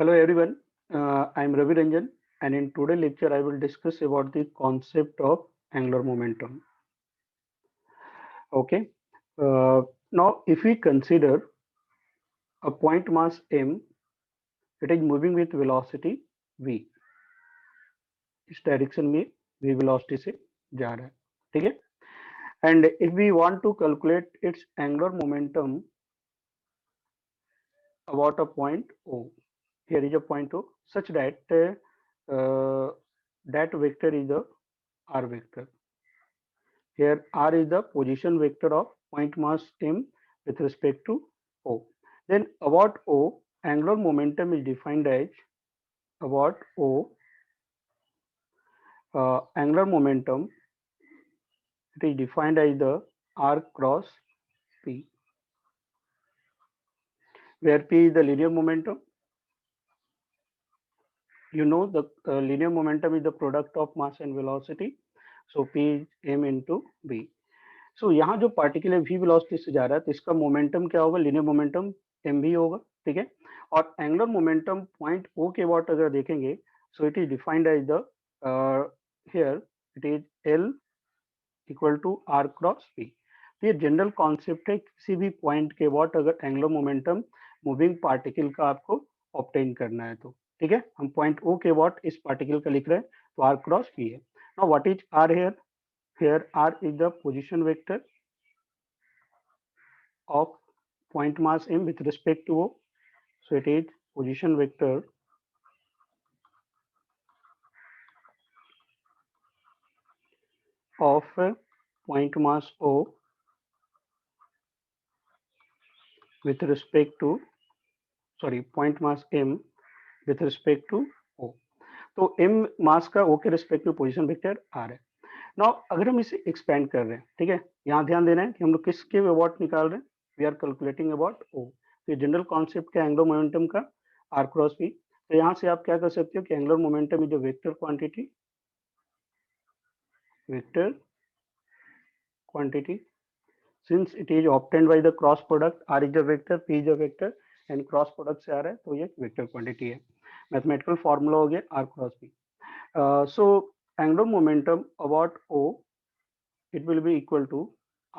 Hello everyone, I am Ravi Ranjan and in today's lecture I will discuss about the concept of angular momentum. Okay, uh, now if we consider a point mass m, it is moving with velocity v, इस direction में v velocity से जा रहा है, ठीक है. And if we want to calculate its angular momentum about a point O, here is a point O such that that vector is the r vector. Here r is the position vector of point mass m with respect to O. Then about O, angular momentum is defined as about O, angular momentum, it is defined as the r cross p, where p is the linear momentum. You know the linear momentum is the product of mass and velocity. So p is m into v. सो यहाँ जो particle है v velocity से जा रहा है तो इसका momentum क्या होगा, लीनियर मोमेंटम एम भी होगा, ठीक है. और एंगुलर मोमेंटम पॉइंट ओ के अबाउट अगर देखेंगे so it is defined as the here it is L equal to r cross p. तो ये जनरल कॉन्सेप्ट है, किसी भी पॉइंट के अबाउट अगर एंगुलर मोमेंटम मूविंग पार्टिकल का आपको ऑब्टेन करना है तो ठीक है. हम पॉइंट ओ के अबाउट इस पार्टिकल का लिख रहे हैं तो आर क्रॉस पी है. Now what is r here, here r is the position vector of point mass m with respect to O. So it is position vector of point mass O with respect to, sorry, point mass m with respect to O. तो m मास का O के respect में position vector r है. Now अगर हम इसे expand कर रहे हैं, ठीक है, यहाँ ध्यान देना है कि हम लोग किसके अबाउट निकाल रहे हैं, we are calculating about O. तो जनरल कॉन्सेप्ट का एंगुलर मोमेंटम का r क्रॉस p. तो यहाँ से आप क्या कर सकते हो कि angular momentum is a vector quantity, vector quantity since it is obtained by the cross product, r is a vector, p is a vector and cross product से आ रहा है तो ये वेक्टर क्वांटिटी है. मैथमेटिकल फार्मूला हो गया r क्रॉस p. So angular momentum about O, it will be equal to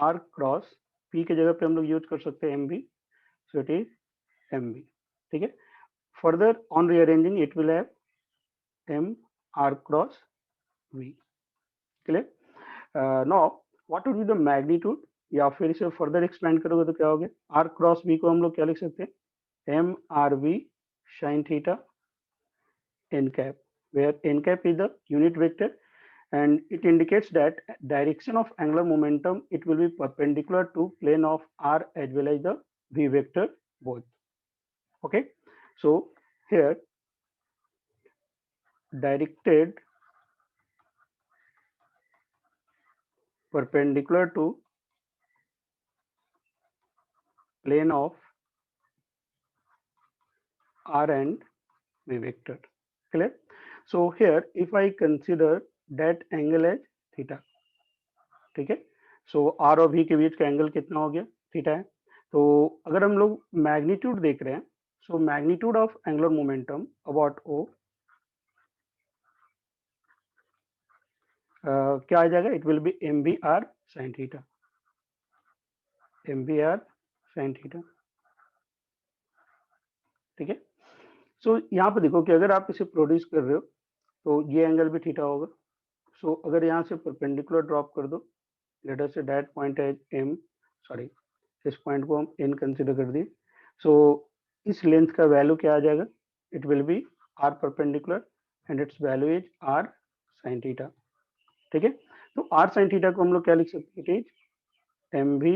r क्रॉस p के जगह पे हम लोग यूज कर सकते हैं mv, so it is mv, ठीक है. Further on rearranging it will have m r cross v, clear. Now what would be the magnitude, या फिर इसे फर्दर एक्सपेंड करोगे तो क्या हो गया, आर क्रॉस बी को हम लोग क्या लिख सकते हैं, m r v sine theta n cap, where n cap is the unit vector and it indicates that direction of angular momentum, it will be perpendicular to plane of r as well as the v vector both. Okay, so here directed perpendicular to plane of r and v vector, clear. So here if I consider that angle as theta, ठीक है. सो are और we के बीच का angle कितना हो गया, theta है. तो अगर हम लोग मैग्नीट्यूड देख रहे हैं, so magnitude of angular momentum about O क्या आ जाएगा, it will be M B R sine theta, M B R sine theta, ठीक है. सो यहाँ पे देखो कि अगर आप इसे प्रोड्यूस कर रहे हो तो ये एंगल भी थीटा होगा. सो अगर यहाँ से परपेंडिकुलर ड्रॉप कर दो, let us say that point as M, sorry इस पॉइंट को हम एन कंसिडर कर दिए. सो इस लेंथ का वैल्यू क्या आ जाएगा, it will be r perpendicular and its value is r sine theta, ठीक है. तो आर साइन थीटा को हम लोग क्या लिख सकते हैं, it is m v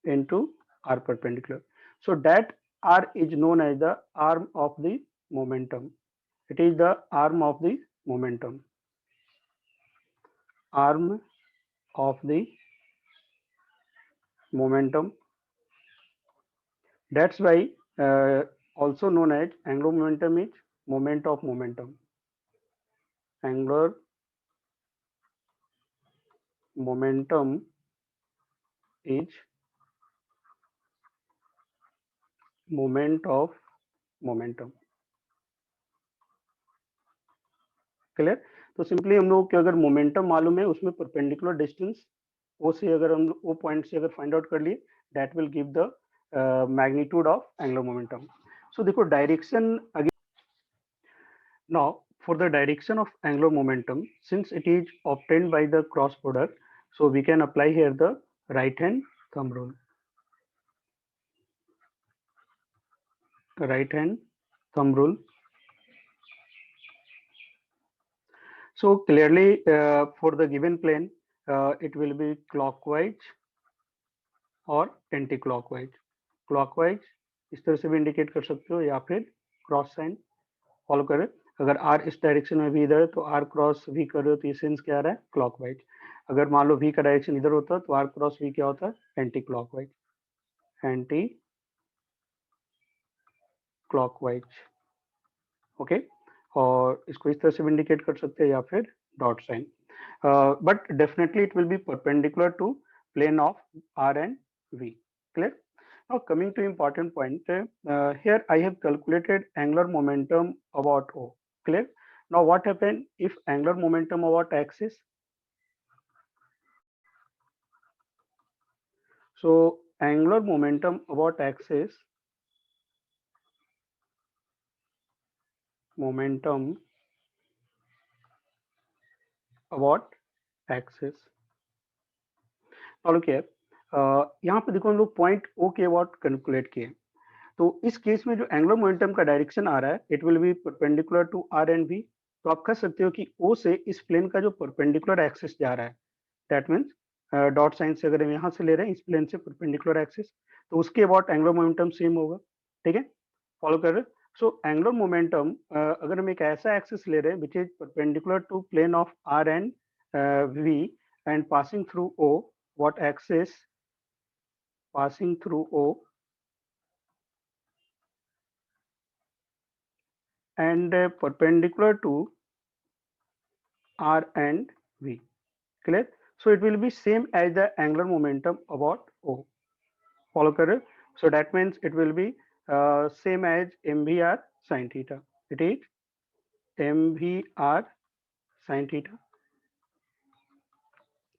into r perpendicular. So that r is known as the arm of the momentum, it is the arm of the momentum, arm of the momentum. That's why also known as angular momentum is moment of momentum, angular momentum is moment of momentum. Clear. तो simply हम लोग के अगर momentum मालूम है उसमें perpendicular distance ओ से अगर हम ओ पॉइंट से अगर फाइंड आउट कर लिए that will give the magnitude of angular momentum. So देखो direction again now for the direction of angular momentum since it is obtained by the cross product, so we can apply here the right hand thumb rule. Right hand thumb rule. So clearly for the given plane it will be clockwise और anti clockwise. Clockwise इस तरह से भी indicate कर सकते हो या फिर क्रॉस साइन फॉलो करें। अगर आर इस डायरेक्शन में भी इधर है तो आर क्रॉस वी कर रहे हो तो ये सेंस क्या आ रहा है क्लॉकवाइज। अगर मान लो वी का डायरेक्शन इधर होता है तो आर क्रॉस वी क्या होता है anti clockwise. Anti clockwise okay. और इसको इस तरह से भी इंडिकेट कर सकते हैं या फिर dot sine. But definitely it will be perpendicular to plane of R and V. Clear? Now coming to important point, here I have calculated angular momentum about O. Clear? Now what happen if angular momentum about axis? So angular momentum about axis, momentum about axis. Now look here, यहाँ पे देखो हम लोग point O के about calculate किए। तो इस case में जो एंगुलर मोमेंटम का डायरेक्शन आ रहा है it will be perpendicular to are and v. तो आप कह सकते हो कि ओ से इस प्लेन का जो परपेंडिकुलर एक्सिस जा रहा है दैट मीन्स डॉट साइन से अगर हम यहाँ से ले रहे हैं इस प्लेन से परपेंडिकुलर एक्सिस तो उसके अबाउट एंगुलर मोमेंटम सेम होगा। ठीक है, फॉलो कर रहे हैं। सो एंगुलर मोमेंटम अगर हम एक ऐसा एक्सिस ले रहे हैं which is perpendicular to plane of r and v and passing through O, what axis passing through O and perpendicular to R and V. Clear? So it will be same as the angular momentum about O. Follow कर रहे हो? So that means it will be same as mvr sin theta. It is mvr sin theta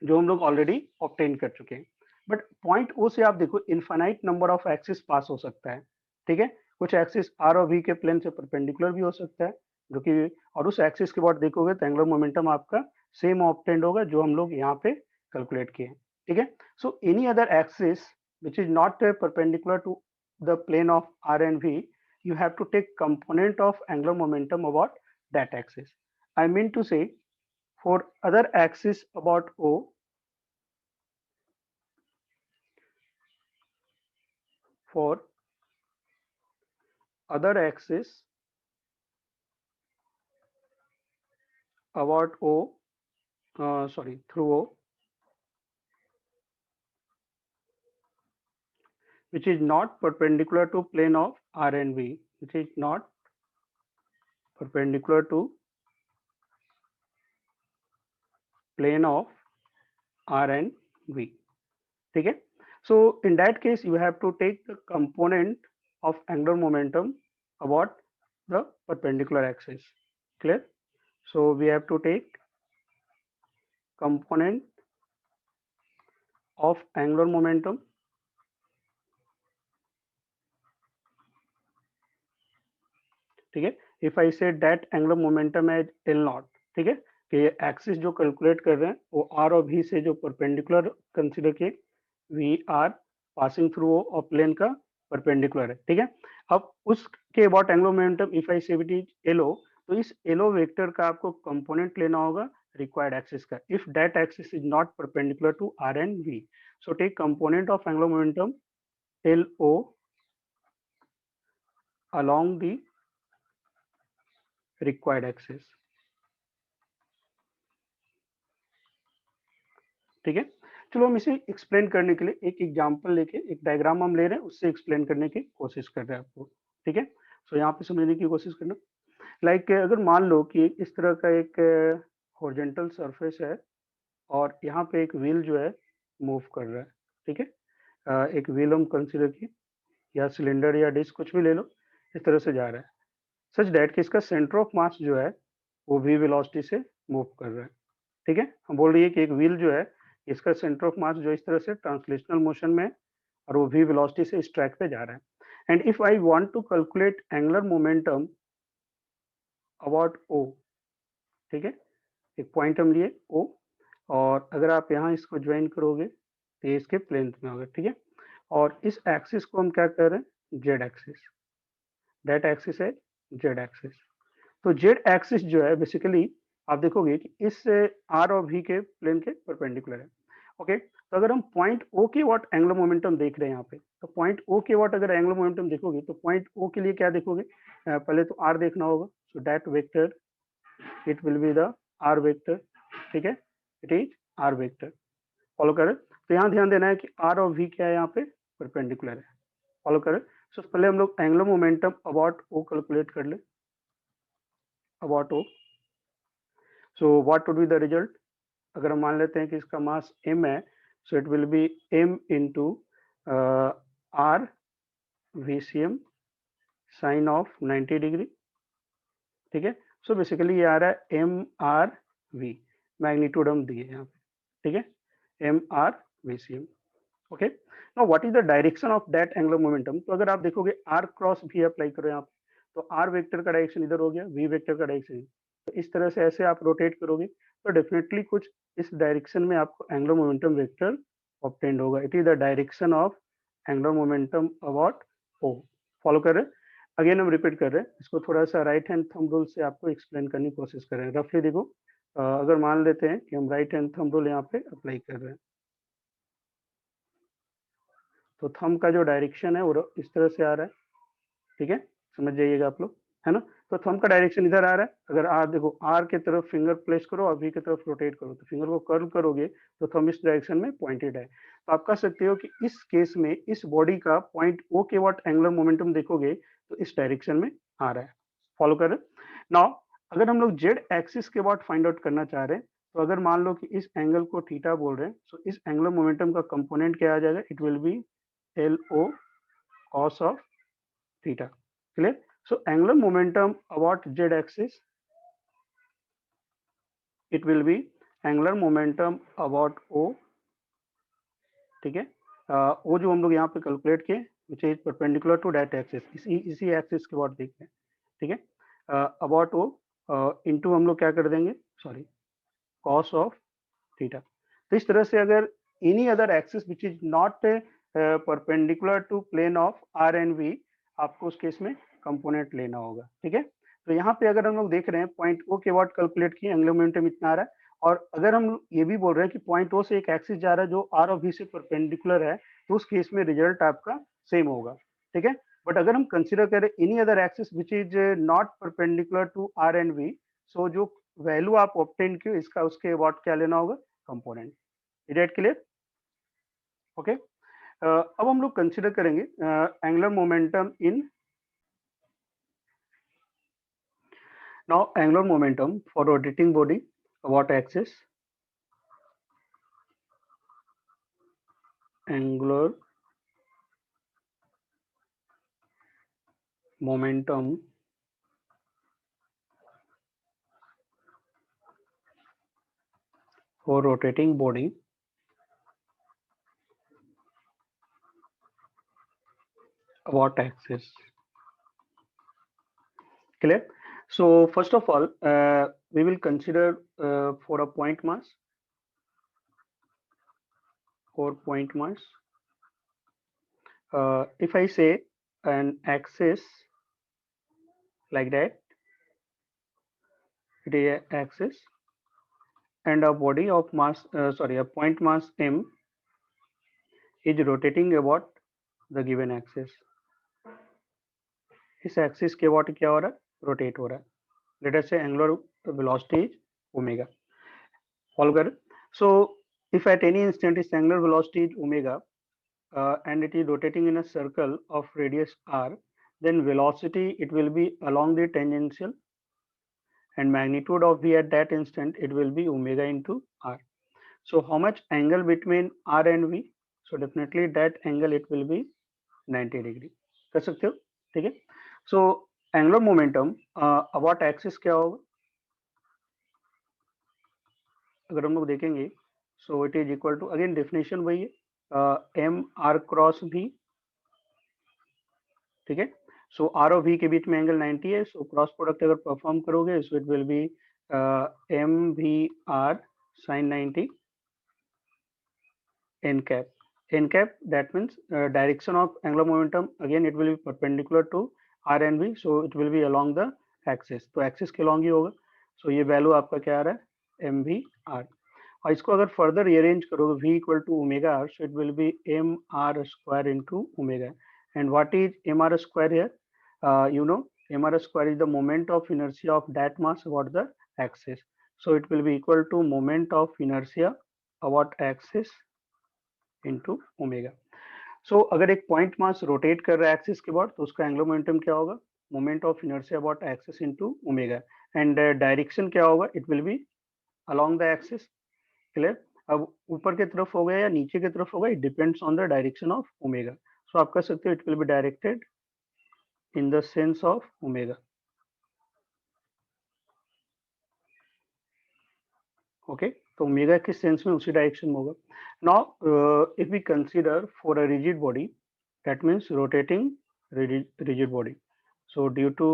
जो हम लोग already obtain कर चुके हैं। But point ओ से आप देखो infinite number of axis pass हो सकता है। ठीक है, कुछ एक्सिस आर और वी के प्लेन से परपेंडिकुलर भी हो सकता है जो कि, और उस एक्सिस के बाद देखोगे तो एंगुलर मोमेंटम आपका सेम ऑब्टेंड होगा जो हम लोग यहाँ पे कैलकुलेट किए। ठीक है, so any other axis which is not perpendicular to the plane of R and V, you have to take component of angular momentum about that axis. I mean to say, for other axis about O, for other axis about O, through O, which is not perpendicular to plane of R and V, which is not perpendicular to plane of R and V. ठीक है, so in that case you have to take the component of angular momentum about the perpendicular axis. Clear? So we have to take component of angular momentum ठीक है। If I say that angular momentum as L naught, ठीक है, कि ये axis जो calculate कर रहे हैं वो आर और वी से जो परपेंडिकुलर कंसीडर किए, v are passing through O और प्लेन का परपेंडिकुलर है। ठीक है, अब उसके about angular momentum if I say it is yellow, तो इस एलो वेक्टर का आपको कंपोनेंट लेना होगा रिक्वायर्ड एक्सिस का। If that axis is not perpendicular to are and we, so take component of angular momentum L O along the required axis. ठीक है, चलो हम इसे एक्सप्लेन करने के लिए एक एग्जांपल लेके एक डायग्राम हम ले रहे हैं उससे एक्सप्लेन करने की कोशिश कर रहे हैं आपको। ठीक है, सो यहाँ पे समझने की कोशिश करना। लाइक अगर मान लो कि इस तरह का एक हॉरिजॉन्टल सरफेस है और यहाँ पे एक व्हील जो है मूव कर रहा है। ठीक है, एक व्हील हम कंसिडर किए या सिलेंडर या डिस्क कुछ भी ले लो, इस तरह से जा रहा है सच दैट कि इसका सेंटर ऑफ मास जो है वो v वेलोसिटी से मूव कर रहा है। ठीक है, हम बोल रही है कि एक व्हील जो है इसका सेंटर ऑफ मास जो इस तरह से ट्रांसलेशनल मोशन में और वो v वेलोसिटी से इस ट्रैक पे जा रहा है। And if I want to calculate angular momentum about o, ठीक है, एक पॉइंट हम लिए o, और अगर आप यहाँ इसको ज्वाइन करोगे तो ये इसके प्लेन में होगा। ठीक है, और इस एक्सिस को हम क्या कर रहे हैं, जेड एक्सिस, दैट एक्सिस है जेड एक्सिस। तो जेड एक्सिस जो है बेसिकली आप देखोगे कि इस आर और वी के प्लेन के परपेंडिकुलर है। ओके, तो अगर हम पॉइंट ओ के व्हाट एंगुलर मोमेंटम देख रहे हैं यहाँ पे, तो पॉइंट ओ के व्हाट अगर एंगुलर मोमेंटम देखोगे तो पॉइंट ओ के लिए क्या देखोगे, पहले तो आर देखना होगा। So that vector it will be the r vector. ठीक है, it is r vector. Follow करें, तो यहाँ ध्यान देना है कि आर और वी क्या है यहाँ पे, परपेंडिकुलर है। फॉलो करें, सो पहले हम लोग angular momentum about O calculate कर ले, about O. So what would be the result, अगर हम मान लेते हैं कि इसका मास m है, so it will be m into r VCM sine of 90 degree. ठीक है, सो बेसिकली ये आ रहा है MRV, मैग्नीट्यूड हम दिए यहाँ पे। ठीक है, MRVCM। Okay, now what is the direction of that angular momentum. तो अगर आप देखोगे आर क्रॉस भी अप्लाई करो यहाँ पे, तो आर वेक्टर का डायरेक्शन इधर हो गया, वी वेक्टर का डायरेक्शन, तो इस तरह से ऐसे आप रोटेट करोगे तो डेफिनेटली कुछ इस डायरेक्शन में आपको एंगुलर मोमेंटम वेक्टर ऑब्टेन्ड होगा। It is the direction of angular momentum about O. Follow कर रहे हैं, अगेन हम रिपीट कर रहे हैं इसको, थोड़ा सा राइट हैंड थंब रूल से आपको एक्सप्लेन करने की कोशिश कर रहे हैं। रफली देखो, अगर मान लेते हैं कि हम राइट हैंड थंब रूल यहाँ पे अप्लाई कर रहे हैं, तो थंब का जो डायरेक्शन है वो इस तरह से आ रहा है। ठीक है, समझ जाइएगा आप लोग, है ना। तो थंब का डायरेक्शन इधर आ रहा है, अगर आर देखो, आर के तरफ फिंगर प्लेस करो और वी की तरफ रोटेट करो, तो फिंगर को कर्व करोगे तो थंब इस डायरेक्शन में पॉइंटेड है। तो आप कह सकते हो कि इस केस में इस बॉडी का पॉइंट ओ के व्हाट एंगुलर मोमेंटम देखोगे तो इस डायरेक्शन में आ रहा है। फॉलो कर नाउ, अगर हम लोग जेड एक्सिस के व्हाट फाइंड आउट करना चाह रहे हैं, तो अगर मान लो कि इस एंगल को थीटा बोल रहे हैं, तो इस एंगुलर मोमेंटम का कंपोनेंट क्या आ जाएगा, it will B LO cos of theta. Clear? So angular momentum about z axis, it will be angular momentum about O. ठीक है, O जो हम लोग यहाँ पे कैलकुलेट किए which is perpendicular to that axis, इसी एक्सिस के अबाउट देखते हैं। ठीक है, अबाउट O इंटू हम लोग क्या कर देंगे, सॉरी, cos of थीटा। तो इस तरह से अगर any other axis which is not perpendicular to plane of r and v, आपको उस केस में कंपोनेंट लेना होगा। ठीक है, तो यहाँ पे अगर हम लोग देख रहे हैं पॉइंट ओ के व्हाट कैलकुलेट किए, एंगुलर मोमेंटम इतना आ रहा है, और अगर हम ये भी बोल रहे हैं कि पॉइंट ओ से एक एक्सिस जा रहा है जो आर और वी से परपेंडिकुलर है, तो उस केस में रिजल्ट आपका सेम होगा। ठीक है, बट अगर हम कंसिडर करें any other axis which is not perpendicular to are and we, so जो वैल्यू आप ऑब्टेन किए इसका उसके व्हाट क्या लेना होगा, component. Is that clear? Okay, अब हम लोग कंसिडर करेंगे angular momentum in, now angular momentum for rotating body what axis, angular momentum for rotating body what axis. Clear? So first of all, we will consider for a point mass, if I say an axis like that, it is a axis and a body of mass, sorry, a point mass m is rotating about the given axis. इस axis के what क्या हो रहा है, rotate हो रहा है। Late us से angular velocity is omega. Follow कर, सो if at any instant its angular velocity is omega and it is rotating in a circle of radius r, then velocity it will be along the tangential and magnitude of v at that instant it will be omega into r. So how much angle between r and v? So definitely that angle it will be 90 degree. कर सकते हो, ठीक है। So angular momentum about axis क्या होगा, अगर हम लोग देखेंगे so it is equal to, again definition वही है, एम आर क्रॉस भी, ठीक है। सो आर और वी के बीच में एंगल 90 है, सो क्रॉस प्रोडक्ट अगर परफॉर्म करोगे so it will be M V R sine 90 n cap. N cap, that means direction of angular momentum, again it will be perpendicular to r and v, so it will be along the axis, तो axis के along ही होगा। so ये value आपका क्या आ रहा है, M V are. और इसको अगर फर्दर रीअरेंज करोगे v equal to omega R, so it will be M R square into omega. And what is M R square here, you know, M R square is the moment of inertia of that mass about the axis, so it will be equal to moment of inertia about axis into omega. So अगर एक point mass rotate कर रहा है axis के बाद, तो उसका angular momentum क्या होगा, moment of inertia about axis into omega. And direction क्या होगा, it will B along the axis. Clear. अब ऊपर की तरफ होगा या नीचे की तरफ होगा, it depends on the direction of omega. So आप कह सकते हो it will be directed in the sense of omega. Okay, तो ओमेगा किस सेंस में, उसी डायरेक्शन में होगा। Now if we consider for a rigid body, that means rotating rigid body, so due to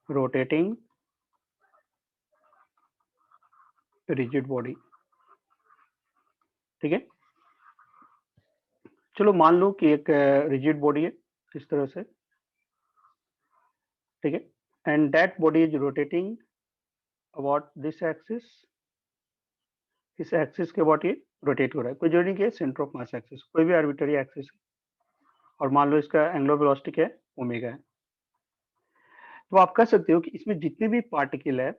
rotating rigid body, ठीक है। चलो मान लो कि एक रिजिड बॉडी है इस तरह से, ठीक है, and that body is rotating about this axis, इस एक्सिस के अबाउट ये रोटेट हो रहा है, कोई जरूरी नहीं है सेंटर ऑफ मास एक्सिस, कोई भी आर्बिट्ररी एक्सिस है, और मान लो इसका एंगुलर वेलोसिटी क्या है, ओमेगा है। तो आप कह सकते हो कि इसमें जितने भी पार्टिकल है,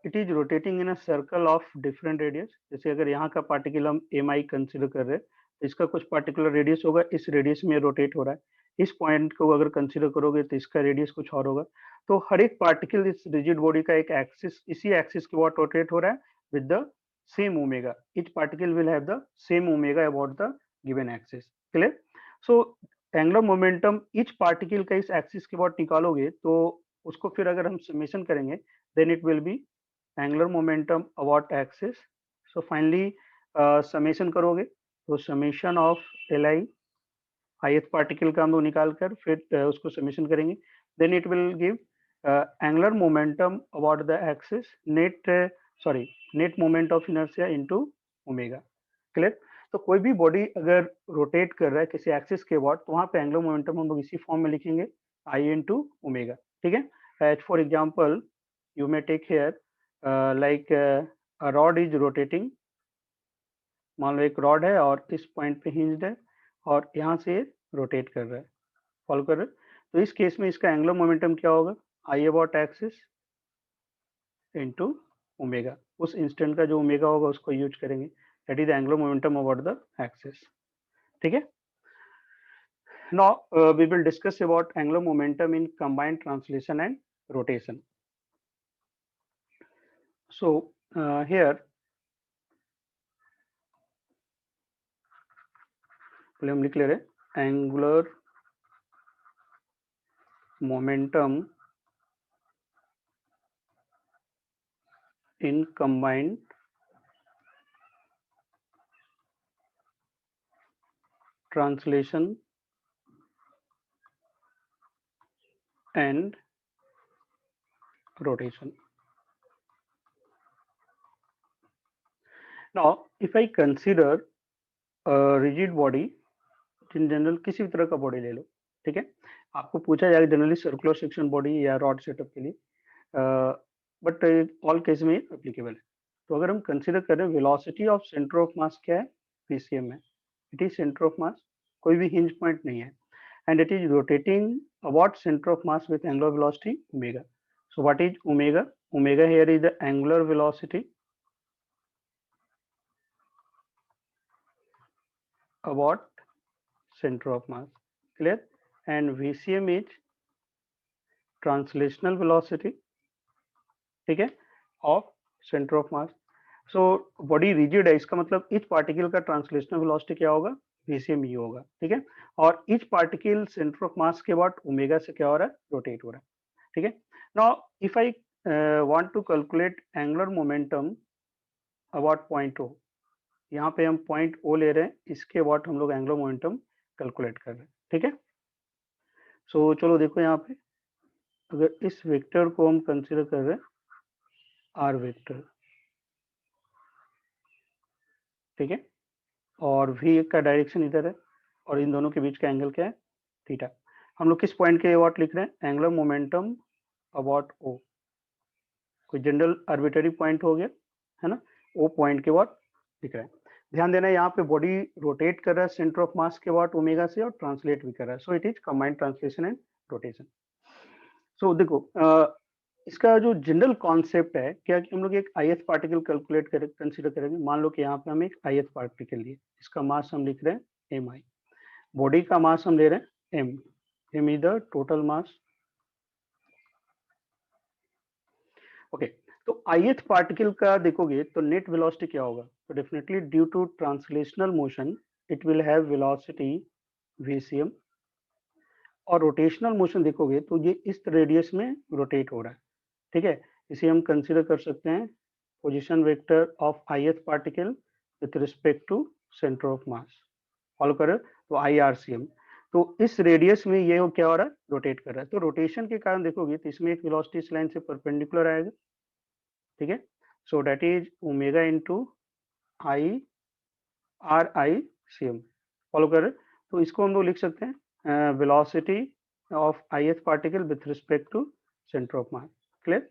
it is rotating in a circle of different radius. जैसे अगर यहाँ का पार्टिकल हम एम आई कंसिडर कर रहे हैं, तो इसका कुछ पार्टिकुलर रेडियस होगा, इस रेडियस में रोटेट हो रहा है। इस पॉइंट को अगर कंसिडर करोगे तो इसका रेडियस कुछ और होगा। तो हर एक पार्टिकल इस रिजिड बॉडी का एक एक्सिस, इसी एक्सिस के अबाउट रोटेट हो रहा है with the same omega. Etch particle will have the same omega about the given axis. Clear. So angular momentum etch particle का इस एक्सिस के अबाउट निकालोगे, तो उसको फिर अगर हम समेशन करेंगे, then it will be angular momentum about axis. So finally summation करोगे तो summation of L I, ith particle का हम लोग निकाल कर फिर उसको समेशन करेंगे, then it will give angular momentum about the axis net, sorry, net moment of inertia into omega. Clear. तो कोई भी बॉडी अगर रोटेट कर रहा है किसी एक्सिस के अबाउट, तो वहां पे एंगुलर मोमेंटम हम लोग इसी फॉर्म में लिखेंगे, आई इनटू ओमेगा, ठीक है। As for example you may take here like a rod is rotating, मान लो एक रॉड है और इस पॉइंट पे हिंज्ड है और यहाँ से रोटेट कर रहा है, फॉलो कर रहा है। तो इस केस में इसका एंगुलर मोमेंटम क्या होगा, I about axis into omega. उस इंस्टेंट का जो ओमेगा होगा उसको यूज करेंगे, that is angular momentum about the axis, ठीक है। Now we will discuss about angular momentum in combined translation and rotation. So here हम लिख ले रहे angular momentum in combined translation and rotation. Now if I consider a rigid body, in general किसी भी तरह का बॉडी ले लो, ठीक है। आपको पूछा जाएगा जनरली सर्कुलर सेक्शन बॉडी या रॉड सेटअप के लिए, बट ऑल केस में एप्लीकेबल है। तो अगर हम कंसिडर करें वेलोसिटी ऑफ सेंटर ऑफ मास क्या है, पीसीएम है, इट इज सेंटर ऑफ मास, कोई भी हिंज पॉइंट नहीं है, and it is rotating about centre of mass with angular velocity omega. So what is omega, omega here is the angular velocity about center of mass, clear, and VCM is translational velocity, ठीक है, of center of mass। so body rigid है, इसका मतलब each particle का translational velocity क्या होगा, VCM ही होगा, ठीक है। और each particle center of mass के बाद ओमेगा से क्या हो रहा है, रोटेट हो रहा है, ठीक है। now if I want to calculate angular momentum about point O. यहाँ पे हम पॉइंट O ले रहे हैं, इसके अबाउट हम लोग एंगुलर मोमेंटम कैलकुलेट कर रहे हैं, ठीक है। सो चलो देखो यहाँ पे, अगर इस वेक्टर को हम कंसीडर कर रहे हैं आर वेक्टर, ठीक है, और वी का डायरेक्शन इधर है और इन दोनों के बीच का एंगल क्या है, थीटा। हम लोग किस पॉइंट के अबाउट लिख रहे हैं, एंगुलर मोमेंटम अबाउट ओ। कोई जनरल आर्बिटरी पॉइंट हो गया है ना, ओ पॉइंट के अबाउट लिख रहे हैं। ध्यान देना यहाँ पे बॉडी रोटेट कर रहा है सेंटर ऑफ मास के अबाउट ओमेगा से और ट्रांसलेट भी कर रहा है, so it is combined translation and rotation. So देखो इसका जो जनरल कॉन्सेप्ट है क्या कि हम लोग एक आईएथ पार्टिकल कैलकुलेट कर कंसीडर करेंगे। मान लो कि यहाँ पे हम एक आईएथ पार्टिकल लिए, इसका मास हम लिख रहे हैं एम आई, बॉडी का मास हम ले रहे हैं M, M is the total mass. Okay, तो आईएथ पार्टिकल का देखोगे तो नेट वेलोसिटी क्या होगा, तो definitely due to translational motion it will have velocity vcm, और रोटेशनल मोशन देखोगे तो ये इस रेडियस में रोटेट हो रहा है, ठीक है। इसे हम कंसीडर कर सकते हैं position vector of ith particle with respect to centre of mass. Follow करो तो IRCM, तो इस रेडियस में ये क्या हो रहा है, रोटेट कर रहा है। तो रोटेशन के कारण देखोगे तो इसमें एक वेलोसिटी इस लाइन से परपेंडिकुलर आएगा, ठीक है। So that is omega into IRICM। Follow कर रहे, तो इसको हम लोग लिख सकते हैं velocity of ith particle with respect to centre of mass, clear.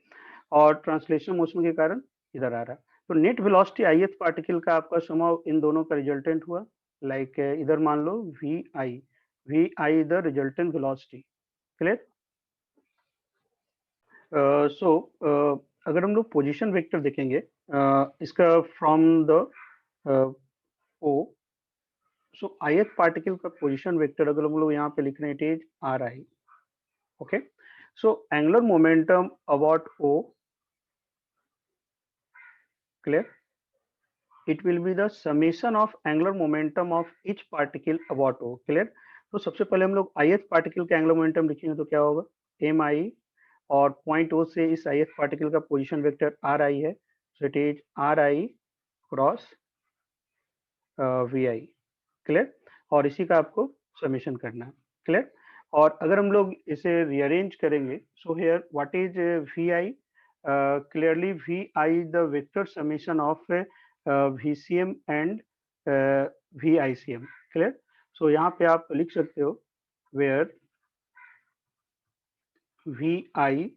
और ट्रांसलेशन मोशन के कारण इधर आ रहा है, तो नेट वेलोसिटी ith पार्टिकल का आपका समाव इन दोनों का रिजल्टेंट हुआ। लाइक इधर मान लो vi the resultant velocity, clear. So अगर हम लोग पोजीशन वेक्टर देखेंगे इसका from the O, so ith particle का पोजीशन वेक्टर अगर हम लोग यहाँ पे लिख रहे हैं it is R I, okay. So angular momentum about O, clear, it will be the summation of angular momentum of each particle about O, clear. तो सबसे पहले हम लोग ith पार्टिकल का एंगुलर मोमेंटम लिखेंगे तो क्या होगा, एम आई, और पॉइंट ओ से इस ith पार्टिकल का पोजीशन वेक्टर आर आई है, so it is R I cross V I, clear. और इसी का आपको समेशन करना है, क्लियर। और अगर हम लोग इसे रीअरेंज करेंगे, so here what is V I, clearly V I the vector summation of VCM and VICM, clear. So यहाँ पे आप लिख सकते हो where VI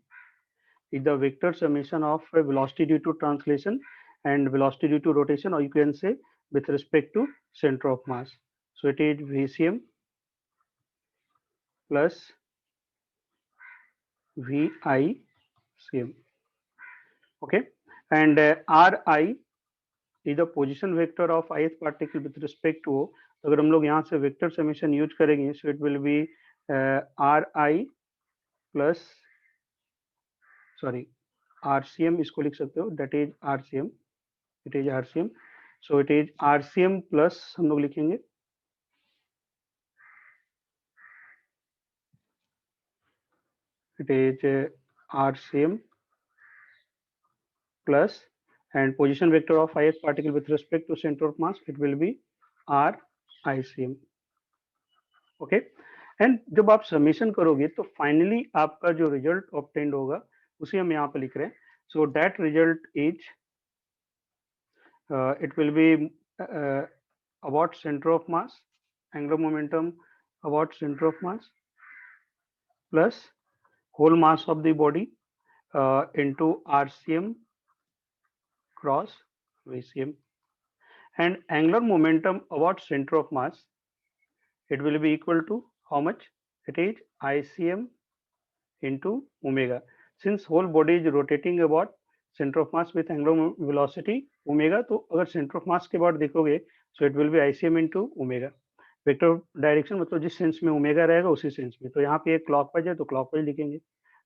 is the vector summation of velocity due to translation and velocity due to rotation, or you can say with respect to center of mass. So it is VCM plus VICM, okay, and RI is the position vector of ith particle with respect to O. तो अगर हम लोग यहाँ से vector summation use करेंगे, so it will be RI plus sorry RCM, इसको लिख सकते हो, that is RCM, it is RCM, so it is RCM plus हम लोग लिखेंगे it is RCM plus and position vector of ith particle with respect to center of mass it will be RICM, okay. And जब आप summation करोगे तो finally आपका जो result obtained होगा उसे हम यहाँ पे लिख रहे हैं, so that result is it will be about centre of mass, angular momentum about centre of mass plus whole mass of the body into RCM cross VCM, and angular momentum about center of mass it will be equal to how much, it is ICM into omega, since whole body is rotating about center of mass with angular velocity omega, तो अगर center of mass के बाद देखोगे so it will be ICM into omega, vector direction मतलब जिस sense में omega रहेगा उसी सेंस में, तो यहाँ पे एक क्लॉकवाइज है तो क्लॉकवाइज लिखेंगे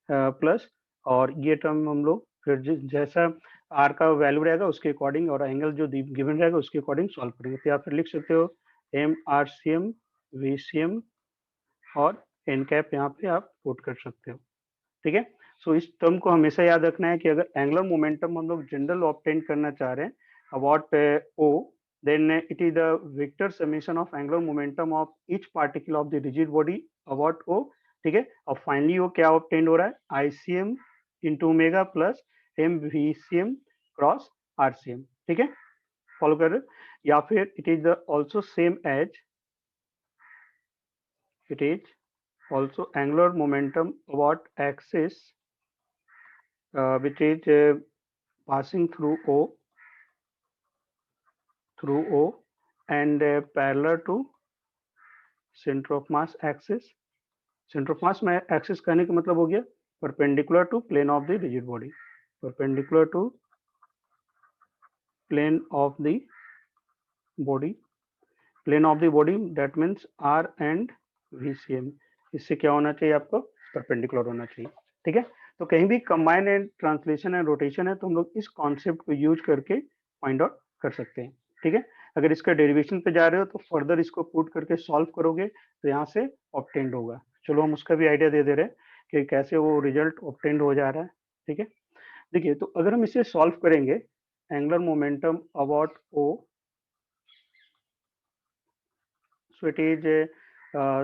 प्लस, और ये टर्म हम लोग फिर जैसा आर का वैल्यू रहेगा उसके अकॉर्डिंग और एंगल जो गिवन रहेगा उसके अकॉर्डिंग सॉल्व करेंगे, तो आप फिर लिख सकते हो M R C M V C M और एन कैप यहाँ पे आप पुट कर सकते हो, ठीक है। सो इस टर्म को हमेशा याद रखना है कि अगर एंगुलर मोमेंटम हम लोग जनरल ऑब्टेन करना चाह रहे हैं about O, then it is the vector summation of angular momentum of each particle of the rigid body about O, ठीक है। और फाइनली वो क्या ऑब्टेन हो रहा है, ICM into omega plus M V C M cross RCM, ठीक है, फॉलो कर रहे हो। या फिर it is also same as, it is also angular momentum about axis which is passing through O and parallel to center of mass axis। Centre of mass में axis कहने का मतलब हो गया perpendicular to plane of the rigid body, perpendicular to plane of the body, plane of the body that means R and VCM. इससे क्या होना चाहिए आपको, परपेंडिकुलर होना चाहिए, ठीक है। तो कहीं भी combine and translation and rotation है तो हम लोग इस कॉन्सेप्ट को यूज करके फाइंड आउट कर सकते हैं, ठीक है। अगर इसका डेरिवेशन पे जा रहे हो तो फर्दर इसको पुट करके सॉल्व करोगे तो यहाँ से ऑब्टेंड होगा। चलो हम उसका भी आइडिया दे रहे हैं कि कैसे वो रिजल्ट ऑब्टेंड हो जा रहा है, ठीक है। देखिए तो अगर हम इसे सॉल्व करेंगे, angular momentum about O, so it is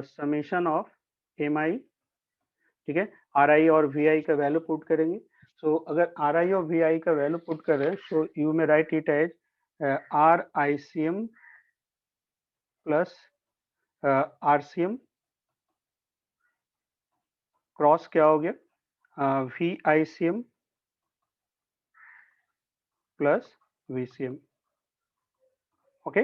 summation of M I, ठीक है। आर आई और वी आई का वैल्यू पुट करेंगे। सो अगर आर आई और वी आई का वैल्यू पुट कर रहे हैं सो यू में write it as R I C M plus R C M cross क्या हो गया V I C M plus V C M, okay.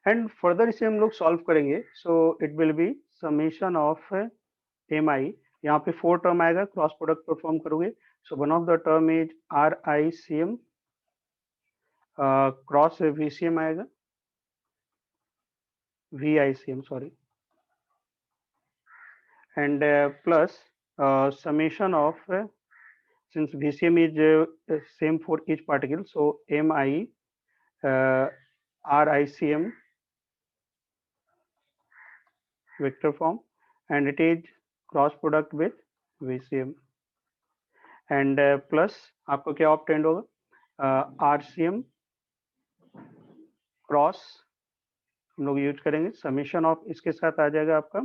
And further इसे हम लोग सॉल्व करेंगे so it will be summation of M I, यहाँ पे 4 term आएगा, क्रॉस प्रोडक्ट परफॉर्म करोगे। So one of the term is R I C M cross V C M आएगा, we I C M sorry, and plus summation of since VCM is same for each particle, so MI RICM vector form and it is cross product with VCM and plus आपको क्या obtained होगा RCM cross हम लोग use करेंगे, summation of इसके साथ आ जाएगा आपका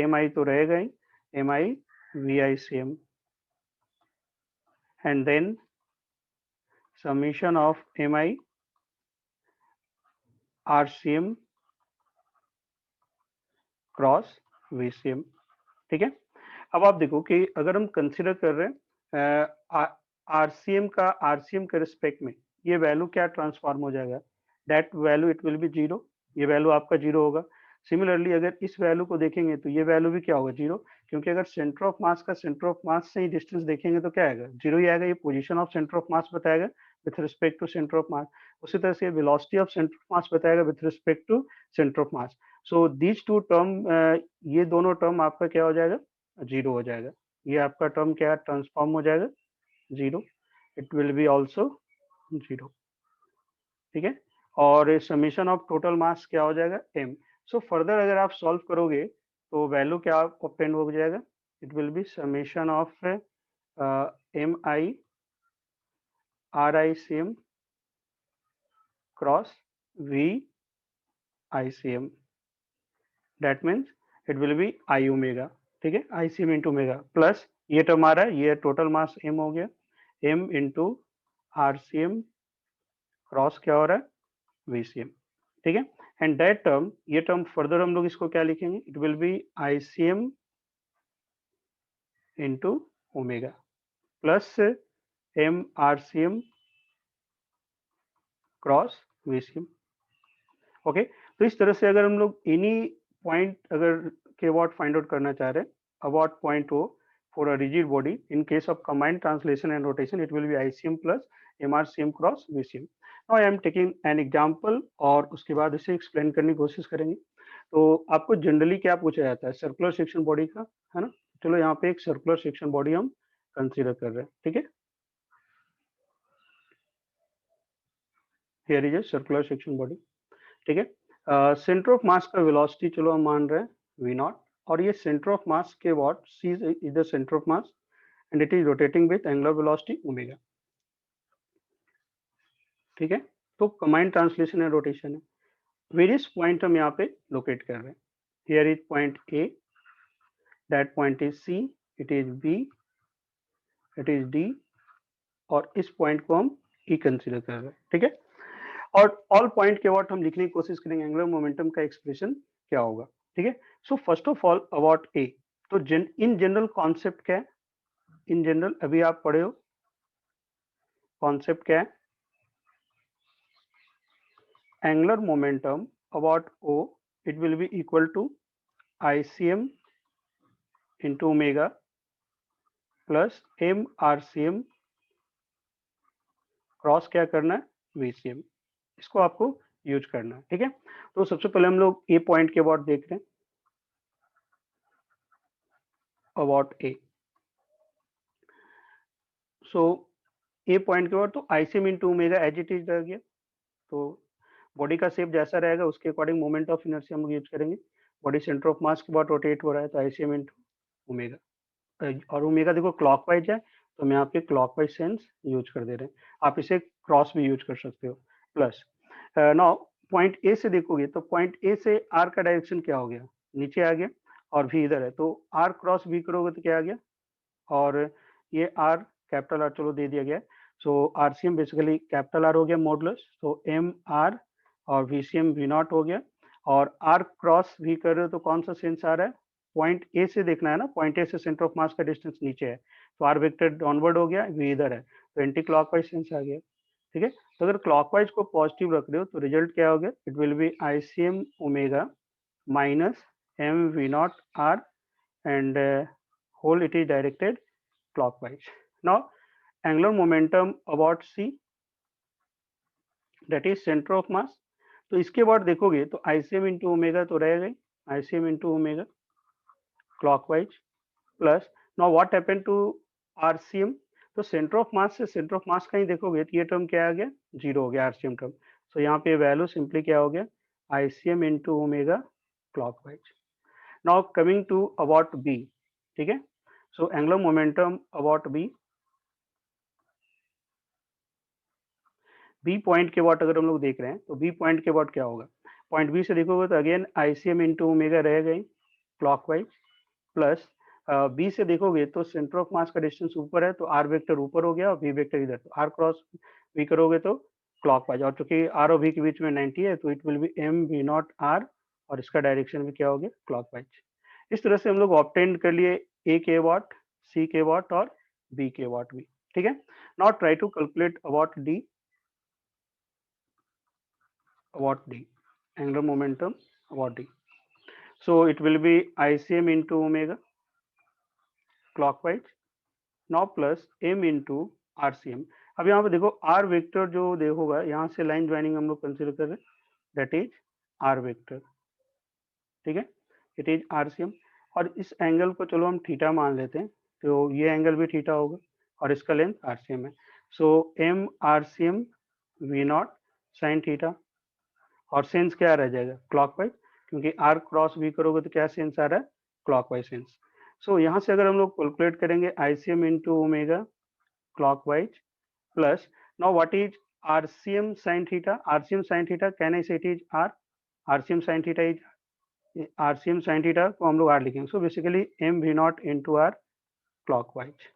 MI तो रहेगा ही, MI VICM and then summation of MI RCM cross VCM, ठीक है। अब आप देखो कि अगर हम कंसिडर कर रहे हैं आरसीएम का आरसीएम के रिस्पेक्ट में ये वैल्यू क्या ट्रांसफॉर्म हो जाएगा, that value it will be zero, ये वैल्यू आपका जीरो होगा। सिमिलरली अगर इस वैल्यू को देखेंगे तो ये वैल्यू भी क्या होगा, जीरो, क्योंकि अगर सेंटर ऑफ मास का सेंटर ऑफ मास से ही डिस्टेंस देखेंगे तो क्या आएगा, जीरो ही आएगा। ये position of centre of mass बताएगा with respect to centre of mass, उसी तरह से velocity of centre of mass बताएगा with respect to centre of mass. So these two term, ये दोनों टर्म आपका क्या हो जाएगा, जीरो हो जाएगा। ये आपका टर्म क्या ट्रांसफॉर्म हो जाएगा, zero, it will B also zero, ठीक है। और समीशन ऑफ टोटल मास क्या हो जाएगा, एम। सो फर्दर अगर आप सॉल्व करोगे तो वैल्यू क्या ऑब्टेन हो जाएगा, it will be summation of M I R I C M cross V I C M, that means it will be I omega, ठीक है, I C M into omega plus ये term आ रहा है, ये total mass M हो गया, M into R C M cross क्या हो रहा है, वी सी एम, ठीक है। एंड दैट टर्म, ये टर्म फर्दर हम लोग इसको क्या लिखेंगे, it will be I C M into omega plus M R C M cross V C M, okay. तो इस तरह से अगर हम लोग इन्हीं पॉइंट अगर के अबाउट फाइंड आउट करना चाह रहे हैं, about point O for a rigid body in case of combined translation and rotation it will be ICM plus MRCM cross VCM। Now I am taking an example और उसके बाद इसे explain करने की कोशिश करेंगे। तो आपको जनरली क्या पूछा जाता है, सर्कुलर सेक्शन बॉडी का, है ना। चलो यहाँ पे एक सर्कुलर सेक्शन बॉडी हम कंसीडर कर रहे हैं, ठीक है। Here is a circular section body, ठीक है। सेंटर ऑफ मास का वेलोसिटी चलो हम मान रहे हैं V0 और ये सेंटर ऑफ मास के what, C is the centre of mass and it is rotating with angular velocity omega. ठीक है, तो कंबाइंड ट्रांसलेशन एंड रोटेशन है। वेरियस पॉइंट हम यहाँ पे लोकेट कर रहे हैं। Here is point A, that point is C, it is B, it is D, और इस पॉइंट को हम ई कंसीडर कर रहे हैं। ठीक है, और ऑल पॉइंट के अबाउट हम लिखने की कोशिश करेंगे एंगुलर मोमेंटम का एक्सप्रेशन क्या होगा। ठीक है, so first of all about A, तो इन जनरल कॉन्सेप्ट क्या है, इन जनरल अभी आप पढ़े हो कॉन्सेप्ट क्या है, angular momentum about O it will be equal to ICM into omega plus MRCM cross क्या करना है VCM, इसको आपको यूज करना है। ठीक है, तो सबसे पहले हम लोग ए पॉइंट के अबाउट देख रहे हैं, about A. So A point के बाद तो ICM into omega as it is रह गया, तो बॉडी का शेप जैसा रहेगा उसके अकॉर्डिंग मोमेंट ऑफ इनर्शिया हम लोग यूज करेंगे। बॉडी सेंटर ऑफ मास के बाद रोटेट हो रहा है तो ICM इंटू ओमेगा, और ओमेगा देखो क्लॉकवाइज है तो हम यहाँ पे क्लॉकवाइज सेंस यूज कर दे रहे हैं, आप इसे क्रॉस भी यूज कर सकते हो। प्लस नाउ पॉइंट ए से देखोगे तो पॉइंट ए से आर का डायरेक्शन क्या हो गया, नीचे आ गया, और भी इधर है, तो आर क्रॉस बी करोगे तो क्या आ गया, और ये आर कैपिटल आर चलो दे दिया गया। सो आरसीएम बेसिकली कैपिटल आर हो गया मॉडुलस, तो एम आर और वीसीएम वी नॉट हो गया, और आर क्रॉस भी कर रहे हो तो कौन सा सेंस आ रहा है, पॉइंट ए से देखना है ना, पॉइंट ए से सेंटर ऑफ मास का डिस्टेंस नीचे है, तो आर वेक्टर डाउनवर्ड हो गया, वी इधर है, तो एंटी क्लॉकवाइज सेंस आ गया। ठीक है, तो अगर क्लॉकवाइज को पॉजिटिव रख रहे हो तो रिजल्ट क्या हो गया, it will be ICM omega minus M V not R and whole it is directed clockwise. Now angular momentum about C, that is center of mass, तो इसके बाद देखोगे तो ICM इंटू ओमेगा तो रहेगा ही, ICM into omega clockwise plus now what happen to RCM, तो centre of mass से सेंटर ऑफ मास का ही देखोगे तो ये टर्म क्या आ गया, जीरो हो गया RCM टर्म, तो यहाँ पे वैल्यू सिंपली क्या हो गया ICM into omega clockwise. Now coming to about B, ठीक है, so angular momentum about B point के बाद अगर हम लोग देख रहे हैं तो बी पॉइंट के बाद क्या होगा, पॉइंट बी से देखोगे तो अगेन ICM इंटू ओमेगा रहेगा ही क्लॉकवाइज, प्लस बी से देखोगे तो सेंटर ऑफ मास का डिस्टेंस ऊपर है तो आर वेक्टर ऊपर हो गया और वी वेक्टर इधर, तो आर क्रॉस वी करोगे तो क्लॉकवाइज, और चूंकि आर और वी के बीच में 90 है तो it will be M V not R, और इसका डायरेक्शन भी क्या हो गया क्लॉकवाइज। इस तरह से हम लोग ऑब्टेन कर लिए ए के वाट, सी के वाट और बी के वाट भी। ठीक है, now try to calculate about D, about D, angular momentum about D. So it will be ICM into omega clockwise now plus M into RCM। अब यहाँ पे देखो R वेक्टर जो देखोगा यहाँ से लाइन ज्वाइनिंग हम लोग कंसिडर कर रहे हैं, दैट इज R वेक्टर। ठीक है, इट इज RCM, और इस एंगल को चलो हम थीटा मान लेते हैं, तो ये एंगल भी थीटा होगा और इसका लेंथ RCM है, so M RCM V not sine theta, और सेंस क्या रह जाएगा क्लॉकवाइज, क्योंकि आर क्रॉस भी करोगे तो क्या सेंस आ रहा है क्लॉकवाइज सेंस। सो यहाँ से अगर हम लोग कैलकुलेट करेंगे ICM into omega clockwise plus now what is RCM sine theta, RCM sine theta can I say it is R, RCM sine theta is RCM sine theta को हम लोग आर लिखेंगे, so basically M V naught into R clockwise.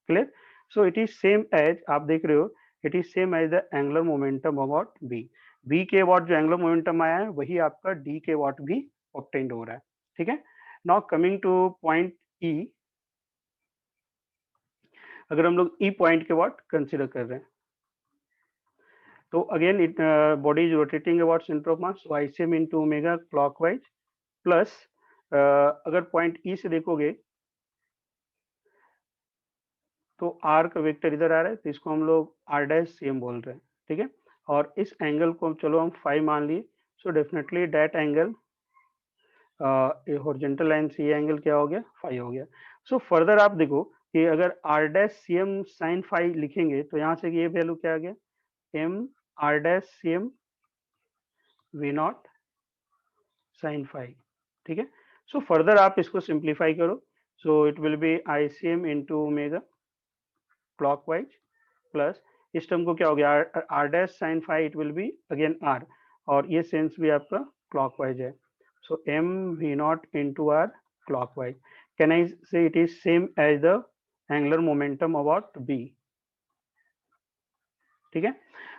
Clear, so it is same as आप देख रहे हो, it is same as the angular momentum about B, B के what जो एंगुलर मोमेंटम आया है वही आपका डी के वॉट भी ऑब्टेन्ड हो रहा है। ठीक है, नाउ कमिंग टू पॉइंट ई, अगर हम लोग ई पॉइंट के वॉट कंसिडर कर रहे हैं तो again it body is rotating about centre of mass, so ICM into omega clockwise plus अगर पॉइंट ई से देखोगे तो आर का वेक्टर इधर आ रहा है तो इसको हम लोग आर डैश CM बोल रहे हैं। ठीक है, और इस एंगल को चलो हम फाई मान लिए, so definitely that angle horizontal line से ये एंगल क्या हो गया फाई हो गया। सो फर्दर आप देखो कि अगर R dash CM sine phi लिखेंगे तो यहाँ से ये वैल्यू क्या आ गया M R dash CM V not sine phi. ठीक है, सो फर्दर आप इसको सिंप्लीफाई करो, so it will be ICM into omega clockwise plus इस टर्म को क्या हो गया r dash sine phi it will be again r और ये सेंस भी आपका क्लॉकवाइज है so m v not into r clockwise can I say it is same as the angular momentum about b ठीक है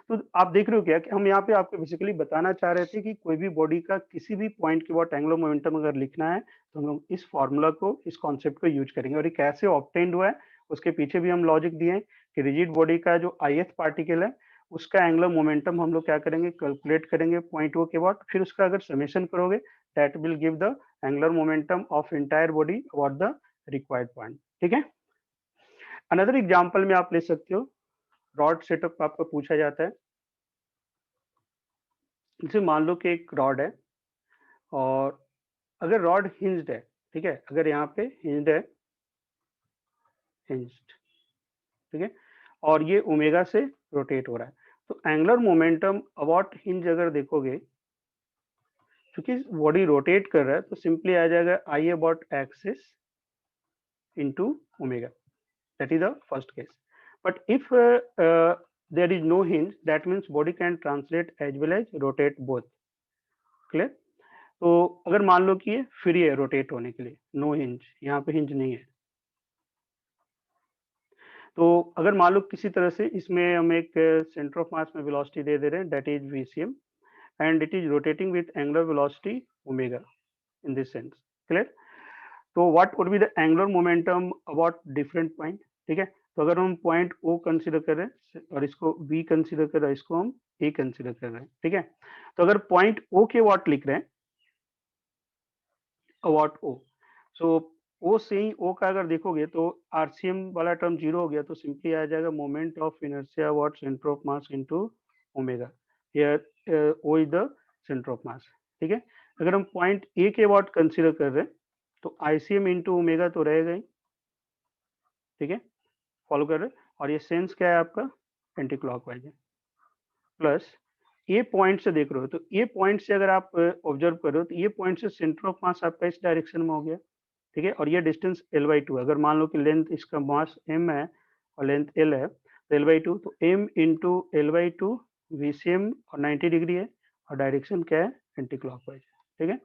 तो आप देख रहे हो क्या कि हम यहाँ पे आपको बेसिकली बताना चाह रहे थे कि कोई भी बॉडी का किसी भी पॉइंट के बाद एंगुलर मोमेंटम अगर लिखना है तो हम लोग इस फॉर्मूला को इस कॉन्सेप्ट को यूज करेंगे और ये कैसे ऑब्टेन्ड हुआ है उसके पीछे भी हम लॉजिक दिए हैं कि रिजिड बॉडी का जो ith पार्टिकल है उसका एंगुलर मोमेंटम हम लोग क्या करेंगे कैलकुलेट करेंगे पॉइंट ओ के बाद फिर उसका अगर समेशन करोगे that will give the angular momentum of entire body about the required point ठीक है अनदर एग्जाम्पल में आप ले सकते हो रॉड सेटअप आपको पूछा जाता है जैसे मान लो कि एक रॉड है और अगर रॉड हिंज्ड है ठीक है अगर यहाँ पे हिंज्ड है हिंज्ड ठीक है और ये ओमेगा से रोटेट हो रहा है तो एंगुलर मोमेंटम अबाउट हिंज अगर देखोगे क्योंकि बॉडी रोटेट कर रहा है तो सिंपली आ जाएगा आई about axis into omega that is the first case but if there is no hinge that means body can translate as well as rotate both clear तो अगर मान लो कि ये फ्री है रोटेट होने के लिए नो हिंज यहाँ पे हिंज नहीं है तो अगर मान लो किसी तरह से इसमें हम एक सेंटर ऑफ मास में वेलोसिटी दे रहे हैं that is VCM and it is rotating with angular velocity omega in this sense clear तो what would be the angular momentum about different point ठीक है तो अगर हम पॉइंट ओ कंसीडर कर रहे हैं और इसको बी कंसीडर कर रहे हैं इसको हम ए कंसीडर कर रहे हैं ठीक है तो अगर पॉइंट ओ के व्हाट लिख रहे हैं अबाउट ओ सो ओ से ही ओ का अगर देखोगे तो आरसीएम वाला टर्म जीरो हो गया तो सिंपली आ जाएगा moment of inertia about centre of mass into omega here O is the centre of mass ठीक है अगर हम पॉइंट ए के अबाउट कंसीडर कर रहे हैं तो आईसीएम इंटू ओमेगा तो रहेगा ही ठीक है फॉलो कर रहे हैं और ये सेंस क्या है आपका एंटी क्लॉकवाइज है प्लस ये पॉइंट से देख रहे हो तो ये पॉइंट से अगर आप ऑब्जर्व कर रहे हो तो ये पॉइंट से सेंटर ऑफ मास आपका इस डायरेक्शन में हो गया ठीक है और ये डिस्टेंस एल बाई टू अगर मान लो कि लेंथ इसका मास एम है और लेंथ एल है तो एल बाई टू तो M into L by two V C M और 90 डिग्री है और डायरेक्शन क्या है एंटी क्लॉकवाइज ठीक है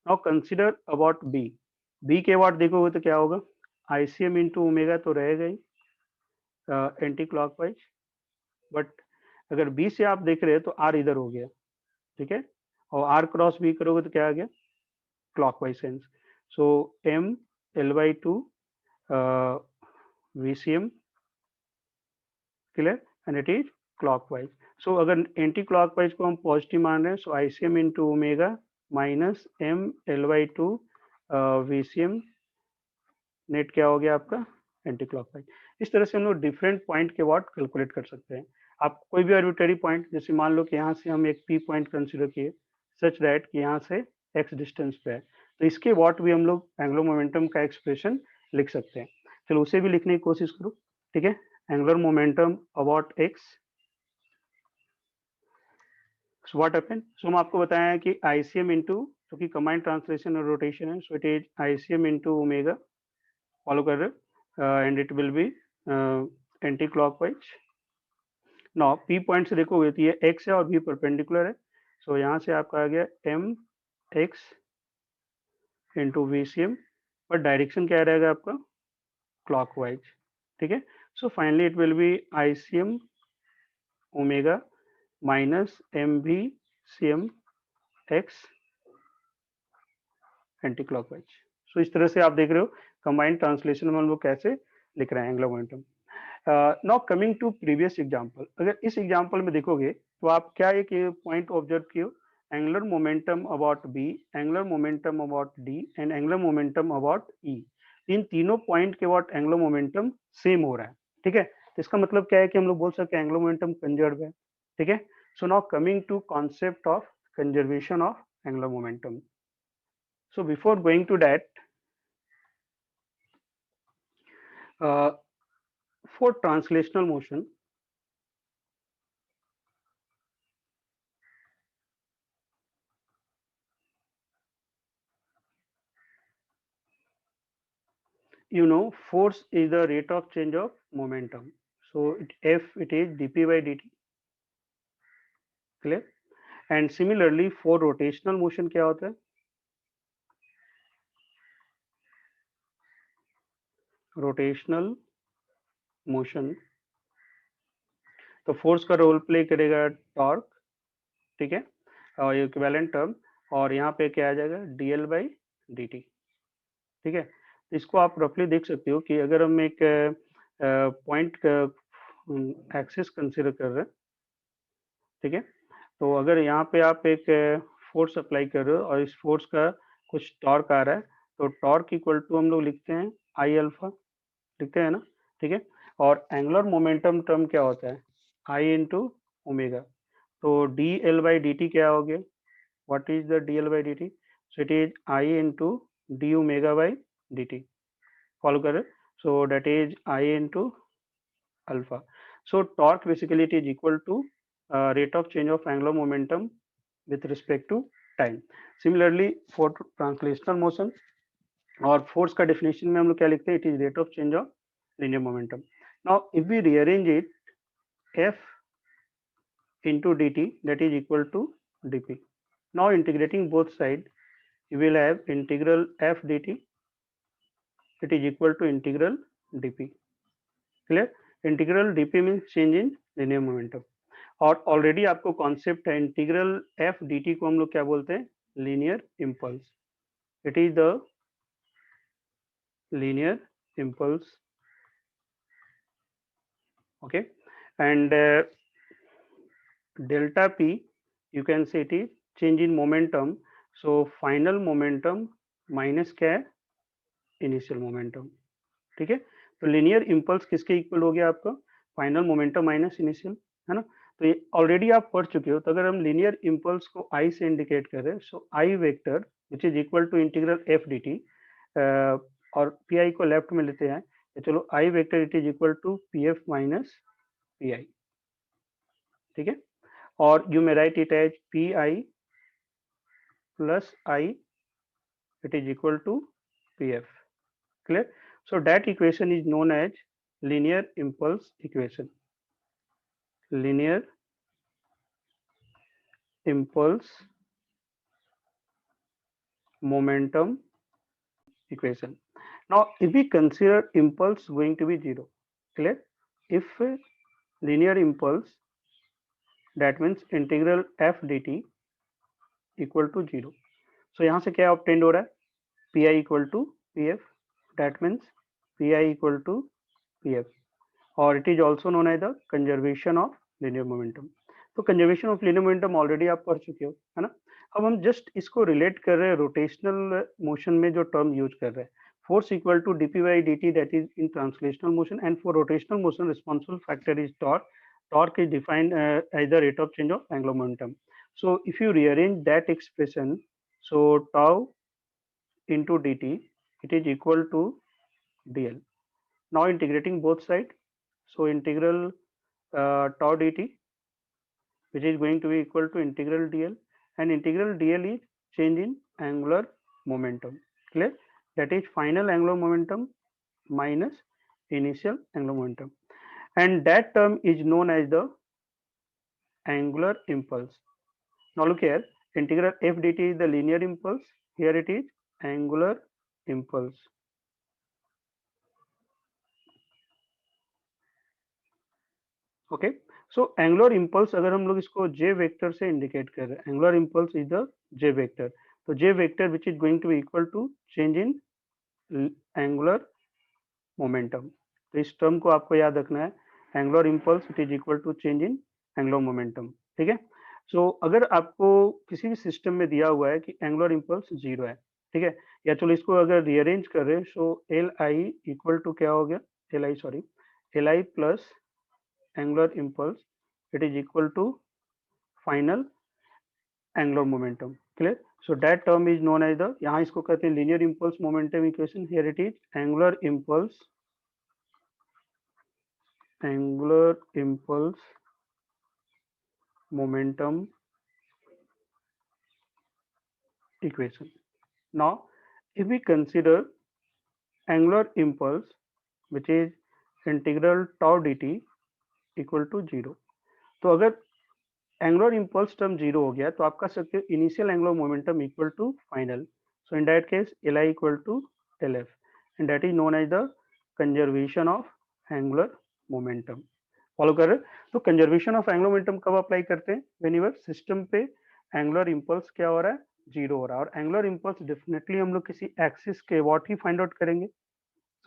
now consider about B B के अबाउट देखोगे तो क्या होगा I C M into omega तो रहेगा ही एंटी क्लॉकवाइज बट अगर बी से आप देख रहे हैं तो आर इधर हो गया ठीक है और आर क्रॉस बी करोगे तो क्या आ गया clockwise sense so M L by two VCM clear and it is clockwise so अगर एंटी क्लॉकवाइज को हम पॉजिटिव मान रहे हैं so ICM into omega minus M L by two VCM net क्या हो गया आपका एंटी क्लॉकवाइज इस तरह से हम लोग डिफरेंट पॉइंट के वाट कैलकुलेट कर सकते हैं आप कोई भी आर्बिट्ररी पॉइंट जैसे मान लो कि यहाँ से हम एक पी पॉइंट कंसिडर किए सच दैट कि यहाँ से एक्स डिस्टेंस पे है तो इसके वाट भी हम लोग एंगुलर मोमेंटम का एक्सप्रेशन लिख सकते हैं चलो उसे भी लिखने की कोशिश करो ठीक है angular momentum about x so what happened so हम आपको बताया है कि आईसीएम इंटू जो कि कंबाइंड ट्रांसलेशन और रोटेशन है so it is ICM into omega follow कर रहे and it will B anti clockwise now P point से देखोगे तो ये एक्स है और बी परपेंडिकुलर है सो यहाँ से आपका आ गया M X into V C M पर डायरेक्शन क्या रहेगा आपका क्लॉकवाइज ठीक है so finally it will be I C M omega minus M V C M X anti clockwise so इस तरह से आप देख रहे हो कंबाइंड ट्रांसलेशन में हम लोग कैसे लिख रहे हैं angular momentum now coming to previous example अगर इस एग्जांपल में देखोगे तो आप क्या एक पॉइंट ऑब्जर्व किए angular momentum about B angular momentum about D and angular momentum about E इन तीनों पॉइंट के अबाउट एंगुलर मोमेंटम सेम हो रहा है ठीक है तो इसका मतलब क्या है कि हम लोग बोल सकते हैं एंगुलर मोमेंटम कंजर्व है ठीक है so now coming to concept of conservation of angular momentum so before going to that for translational motion you know force is the rate of change of momentum So it is dp by dt. Clear? And similarly for rotational motion क्या होता है? Rotational motion, तो force का role play करेगा torque, ठीक है, और equivalent term, और यहाँ पे क्या आ जाएगा dl बाई dt, ठीक है। इसको आप रफली देख सकते हो कि अगर हम एक पॉइंट एक्सिस कंसिडर कर रहे हैं, ठीक है, तो अगर यहाँ पे आप एक फोर्स अप्लाई कर रहे हो और इस फोर्स का कुछ टॉर्क आ रहा है, तो टॉर्क इक्वल टू हम लोग लिखते हैं आई अल्फा, लिखते हैं ना, ठीक है। और एंगुलर मोमेंटम टर्म क्या होता है? आई इंटू ओमेगा। तो D L by D T क्या हो गया? What is the D L by D T? So it is I into D omega by D T. Follow कर रहे? सो that is I into alpha. So torque basically it is equal to rate of change of angular momentum with respect to time. Similarly for translational motion और force का definition में हम लोग क्या लिखते हैं? It is rate of change of linear momentum. Now if we rearrange it, f into dt that is equal to dp. Now integrating both sides, you will have integral f dt, it is equal to integral dp. Clear? Integral DP means change in linear momentum, और already आपको concept है integral F D T को हम लोग क्या बोलते हैं? Linear impulse. It is the linear impulse. Okay, and delta P U can say it is change in momentum. So final momentum minus क्या है? इनिशियल मोमेंटम, ठीक है। तो लीनियर इम्पल्स किसके इक्वल हो गया आपका? फाइनल मोमेंटम माइनस इनिशियल, है ना। तो ये ऑलरेडी आप पढ़ चुके हो। तो अगर हम लीनियर इम्पल्स को आई से इंडिकेट करें, so I vector which is equal to integral F D T, और पी आई को लेफ्ट में लेते हैं, तो चलो I vector it is equal to P F minus P I, ठीक है। और you may write it as P I plus I it is equal to P F. Clear? So that equation is known as linear impulse equation. Linear impulse momentum equation. Now, if we consider impulse going to be zero, clear? If linear impulse, that means integral f dt equal to zero. So यहाँ से क्या obtained हो रहा है? Pi equal to Pf. That means Pi equal to Pf. और it is also known as the conservation of linear momentum. तो conservation of linear momentum already आप पढ़ चुके हो, है ना। अब हम जस्ट इसको रिलेट कर रहे हैं रोटेशनल मोशन में जो टर्म यूज कर रहे हैं, force equal to DP by dt that is in translational motion, and for rotational motion responsible factor is torque. Torque is defined as the rate of change of angular momentum. So if you rearrange that expression, so tau into dt it is equal to dl. Now integrating both sides, so integral tau dt which is going to be equal to integral dl, and integral dl is change in angular momentum. Clear? That is final angular momentum minus initial angular momentum, and that term is known as the angular impulse. Now look here, integral f dt is the linear impulse, here it is angular impulse. Okay, so angular impulse अगर हम लोग इसको जे vector से indicate कर रहे हैं, angular impulse is the J vector, तो J vector which is going to be equal to change in angular momentum. तो इस टर्म को आपको याद रखना है, angular impulse it is equal to change in angular momentum, ठीक है। सो अगर आपको किसी भी सिस्टम में दिया हुआ है कि एंगुलर इम्पल्स जीरो है, ठीक है, या चलो इसको अगर रीअरेंज कर रहे हैं, so L I equal to क्या हो गया? L I plus angular impulse it is equal to final angular momentum. Clear? So that term is known as the, यहाँ इसको कहते हैं linear impulse momentum equation. Here it is angular impulse momentum equation. Now if we consider angular impulse which is integral tau dt, equal to 0। तो अगर angular impulse term 0 हो गया तो आप कह सकते हो initial angular momentum equal to final. So in that case Li equal to LF and that is known as the conservation of angular momentum. Follow कर रहे? तो कंजर्वेशन ऑफ एंगुलर मोमेंटम कब अप्लाई करते हैं? व्हेन यूर सिस्टम पे angular impulse क्या हो रहा है? 0 हो रहा है। और एंगुलर इंपल्स डेफिनेटली हम लोग किसी एक्सिस के व्हाट ही फाइंड आउट करेंगे,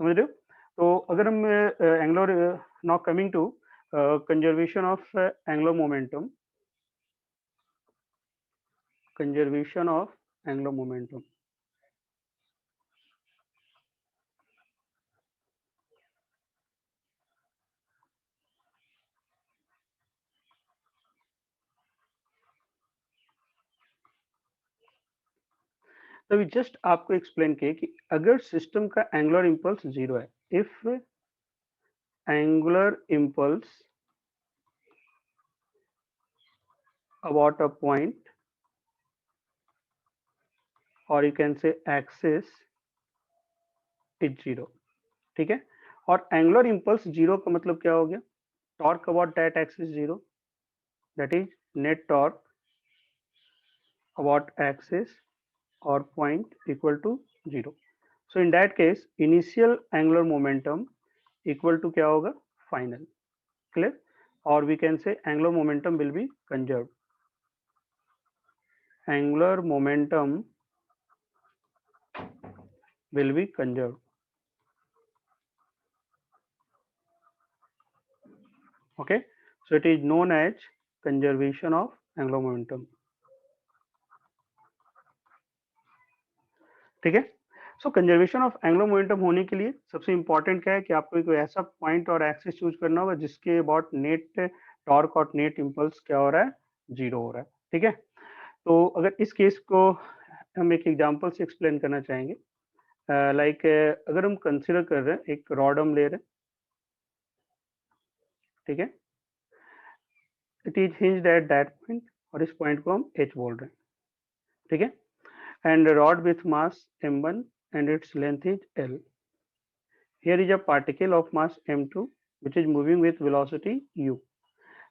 समझ रहे हो? तो अगर हम angular now coming to conservation of angular momentum, conservation of angular momentum. तो अभी जस्ट आपको एक्सप्लेन किए कि अगर सिस्टम का एंगुलर इंपल्स 0 है, if angular impulse about a point or you can say axis is 0, ठीक है? और एंगुलर इंपल्स 0 का मतलब क्या हो गया? Torque about that axis 0, that is net torque about axis or point equal to 0. So in that case initial angular momentum equal to क्या होगा? Final. Clear? Or we can say angular momentum will be conserved. Angular momentum will be conserved. Okay, so it is known as conservation of angular momentum. ठीक है? सो conservation of angular momentum होने के लिए सबसे important क्या है कि आपको कोई ऐसा पॉइंट और एक्सिस चूज करना होगा जिसके अबाउट नेट टॉर्क और नेट इंपल्स क्या हो रहा है? 0 हो रहा है। ठीक है? तो अगर इस केस को हम एक एग्जांपल से एक्सप्लेन करना चाहेंगे, लाइक अगर हम कंसीडर कर रहे हैं एक रॉड हम ले रहे हैं, ठीक है? It is hinged at that point और इस पॉइंट को हम H बोल रहे हैं, ठीक है? And rod with mass m1 and its length is L. Here is a particle of mass m2 which is moving with velocity u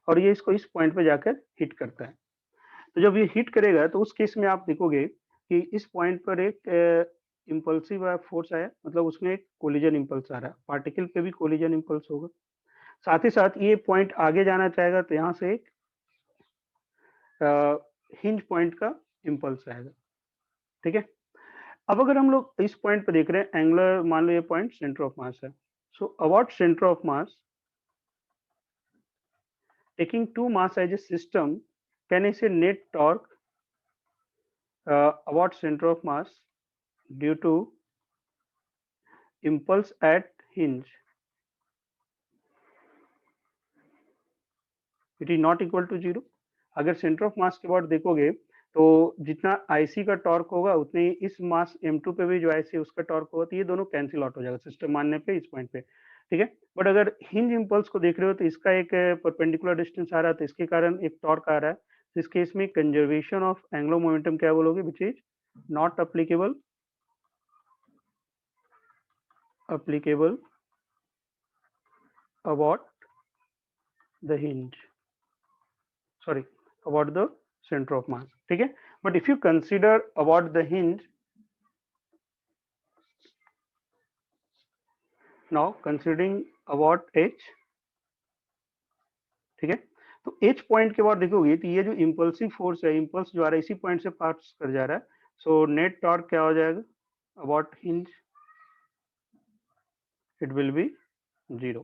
और ये इसको इस पॉइंट पे जाकर हिट करता है। तो जब ये हिट करेगा तो उस केस में आप देखोगे कि इस पॉइंट पर एक इम्पल्सिव फोर्स आया, मतलब उसमें एक कोलिजन इम्पल्स आ रहा है, पार्टिकल पे भी कोलिजन इम्पल्स होगा। साथ ही साथ ये पॉइंट आगे जाना चाहेगा तो यहाँ से एक हिंज पॉइंट का इम्पल्स आएगा, ठीक है? अब अगर हम लोग इस पॉइंट पर देख रहे हैं एंगुलर, मान लो ये पॉइंट सेंटर ऑफ मास है, so about centre of mass taking two mass as a system, can I say net torque about center of mass due to impulse at hinge, it is not equal to 0. अगर centre of mass के बाद देखोगे तो जितना IC का torque होगा उतने ही इस मास m2 पे भी जो IC है उसका टॉर्क होगा, तो ये दोनों कैंसिल आउट हो जाएगा सिस्टम मानने पे इस पॉइंट पे, ठीक है? बट अगर हिंज इंपल्स को देख रहे हो तो इसका एक परपेंडिकुलर डिस्टेंस आ रहा है तो इसके कारण एक टॉर्क आ रहा है, तो इस केस में कंजर्वेशन ऑफ एंगुलर मोमेंटम क्या बोलोगे? विच is not applicable about the hinge, sorry, about the center of mass, ठीक है? But if you consider about the hinge, now considering about H, ठीक है? तो H पॉइंट के बाद देखोगे तो ये जो इम्पल्सिव फोर्स है, इम्पल्स जो आ रहा है इसी पॉइंट से पास कर जा रहा है, सो नेट टॉर्क क्या हो जाएगा about hinge? It will be 0।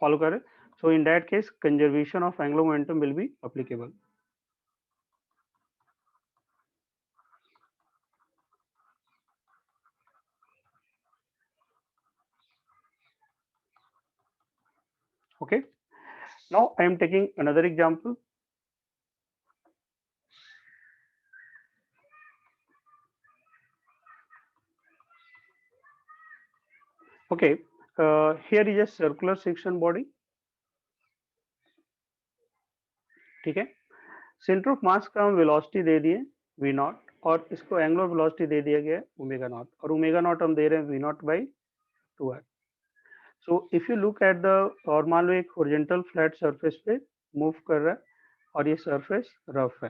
Follow करें? So in that case conservation of angular momentum will be applicable. Okay, now I am taking another example. Okay, here is a circular section body, ठीक है? Centre of मास का हम velocity दे दिए v not और इसको angular velocity दे दिया गया है ओमेगा नॉट, और ओमेगा नॉट हम दे रहे हैं v not by 2r। So if you look at the, और मान लो एक हॉरिजॉन्टल फ्लैट सरफेस पे मूव कर रहा है और ये सरफेस रफ है,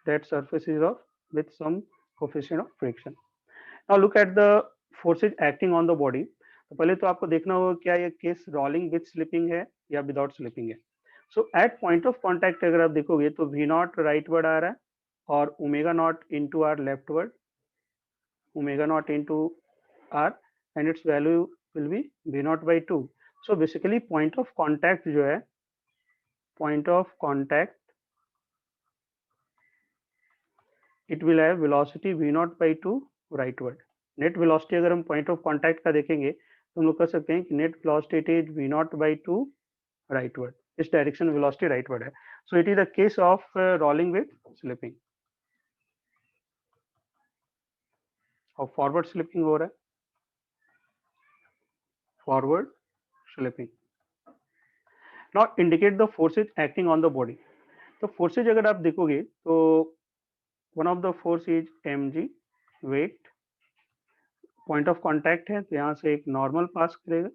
that surface is rough with some coefficient of friction. Now look at the forces acting on the body. तो पहले तो आपको देखना होगा क्या ये केस रोलिंग विथ स्लिपिंग है या विदाउट स्लिपिंग है। So at point of contact अगर आप देखोगे तो वी नॉट राइट वर्ड आ रहा है और omega not into R leftward, omega not into R, and its value will be V not by two. So basically point of contact जो है, point of contact it will have velocity V not by two rightward. Net velocity अगर हम point of contact का देखेंगे तो हम लोग कह सकते हैं कि net velocity is V not by two rightward, इस डायरेक्शन वेलोसिटी राइटवर्ड है। So it is the case of rolling with slipping, और फॉरवर्ड स्लिपिंग हो रहा है, forward slipping. Now indicate the forces acting on the body. तो forces अगर आप देखोगे तो one of the force is mg, weight, point of contact है तो यहाँ से एक नॉर्मल पास करेगा,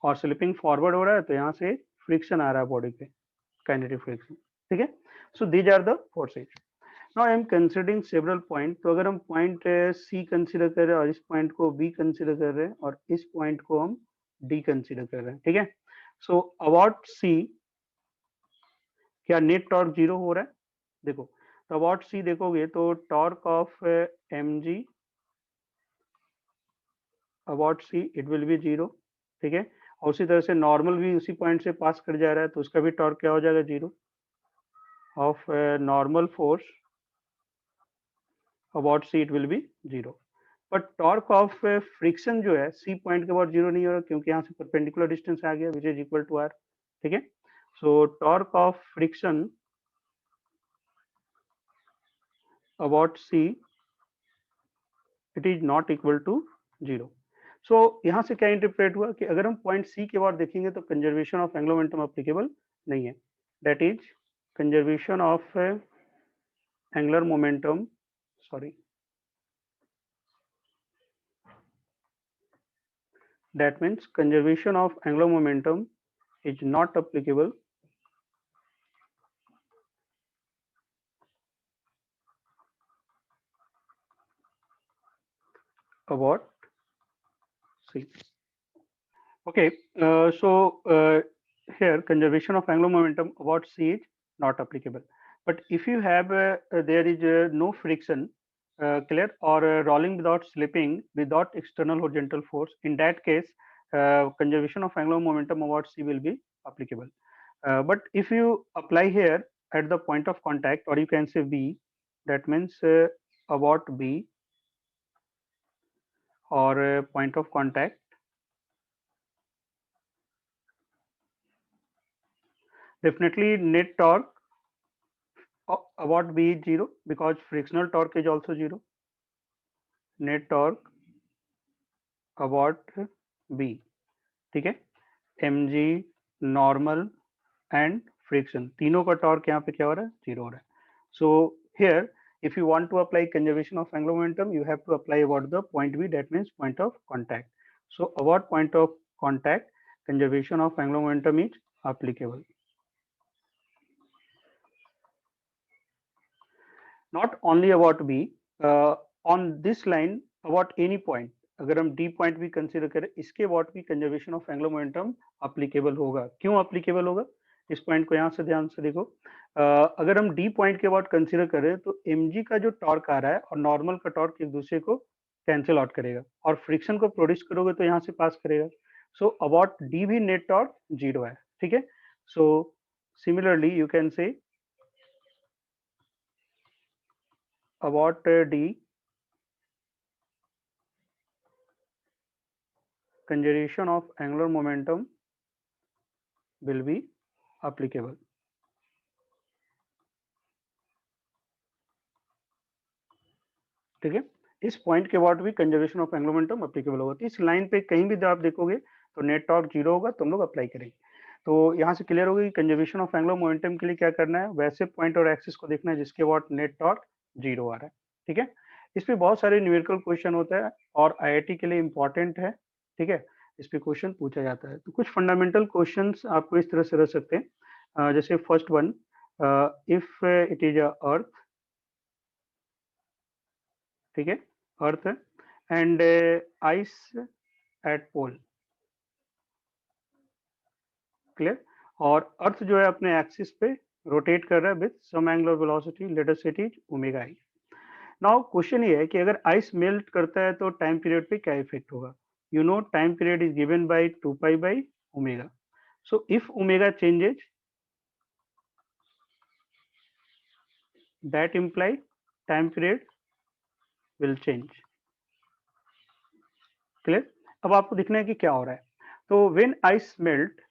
और स्लिपिंग फॉरवर्ड हो रहा है तो यहाँ से फ्रिक्शन आ रहा है बॉडी पे, काइनेटिक फ्रिक्शन, ठीक है। So these are the forces. Now I am considering several point. तो अगर हम पॉइंट सी कंसीडर कर रहे हैं और इस पॉइंट को बी कंसीडर कर रहे हैं और इस पॉइंट को हम डी कंसीडर कर रहे हैं, ठीक है। सो अबाउट सी क्या नेट टॉर्क जीरो हो रहा है? देखो, तो अबाउट सी देखोगे तो torque of M G about C it will be zero, ठीक है। और उसी तरह से नॉर्मल भी उसी पॉइंट से पास कर जा रहा है तो उसका भी टॉर्क क्या हो जाएगा? Zero of normal force about C it will be zero. But torque of friction जो है सी पॉइंट के बाद जीरो नहीं हो रहा क्योंकि यहाँ से परपेंडिकुलर डिस्टेंस आ गया which is equal to R, ठीक है। So torque of friction about C it is not equal to zero. So यहाँ से क्या इंटरप्रेट हुआ कि अगर हम पॉइंट सी के बाद देखेंगे तो conservation of angular momentum applicable नहीं है, that is conservation of angular momentum, sorry, that means conservation of angular momentum is not applicable about C. Okay, here conservation of angular momentum about C is not applicable. But if you have there is no friction, clear, or rolling without slipping without external horizontal force, in that case conservation of angular momentum about C will be applicable. But if you apply here at the point of contact, or you can say B, that means about B or point of contact, definitely net torque about B is zero because frictional torque is also zero. Net torque about B, ठीक है। mg, normal and friction तीनों का torque यहाँ पे क्या हो रहा है? जीरो हो रहा है। So here if you want to apply conservation of angular momentum you have to apply about the point B, that means point of contact. So about point of contact conservation of angular momentum is applicable. Not only about B, on this line about any point, अगर हम D point भी consider करें इसके about भी conservation of angular momentum applicable होगा। क्यों applicable होगा? इस पॉइंट को यहाँ से ध्यान से देखो। अगर हम डी पॉइंट के अबाउट कंसिडर करें तो mg का जो टॉर्क आ रहा है और नॉर्मल का टॉर्क एक दूसरे को कैंसिल आउट करेगा और फ्रिक्शन को प्रोड्यूस करोगे तो यहाँ से पास करेगा। सो अबाउट डी भी नेट टॉर्क जीरो है, ठीक है। सो सिमिलरली यू कैन से about D conservation of angular momentum will be applicable. ठीक है, इस पॉइंट के बाद भी conservation of angular momentum applicable होगा। तो इस लाइन पे कहीं भी आप देखोगे तो नेट टॉर्क जीरो होगा तो हम लोग अप्लाई करेंगे। तो यहाँ से क्लियर होगा कि कंजर्वेशन ऑफ एंगुलर मोमेंटम के लिए क्या करना है, वैसे पॉइंट और एक्सिस को देखना है जिसके बाद नेट टॉर्क जीरो आ रहा है, ठीक है। इस पे बहुत सारे न्यूमेरिकल क्वेश्चन होता है और आईआईटी के लिए इंपॉर्टेंट है, ठीक है, इस पे क्वेश्चन पूछा जाता है। तो कुछ फंडामेंटल क्वेश्चंस आपको इस तरह से रह सकते हैं, जैसे first one, if it is a earth, ठीक है, earth and ice at pole, clear, और अर्थ जो है अपने एक्सिस पे रोटेट कर रहा है with some angular velocity, let us it is omega I. Now question ये है कि अगर आइस मेल्ट करता है तो टाइम पीरियड पे क्या इफेक्ट होगा। You know time period is given by 2 pi by omega, so if omega changes, that imply time period will change, clear. अब आपको दिखना है कि क्या हो रहा है। तो when ice melt,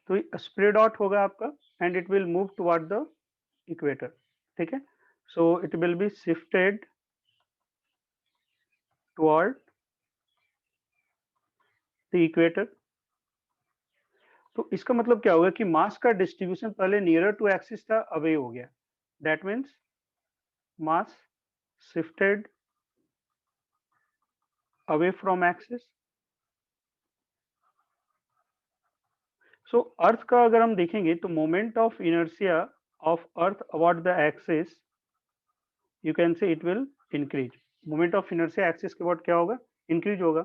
तो स्प्रेड आउट होगा आपका and it will move toward the equator, ठीक है, so it will be shifted toward the equator. तो इसका मतलब क्या होगा कि मास का डिस्ट्रीब्यूशन पहले नियरर टू एक्सिस था, अवे हो गया, that means mass shifted away from axis. So earth का अगर हम देखेंगे तो moment of inertia of earth about the axis, you can say it will increase. Moment of inertia axis के about क्या होगा, इंक्रीज होगा।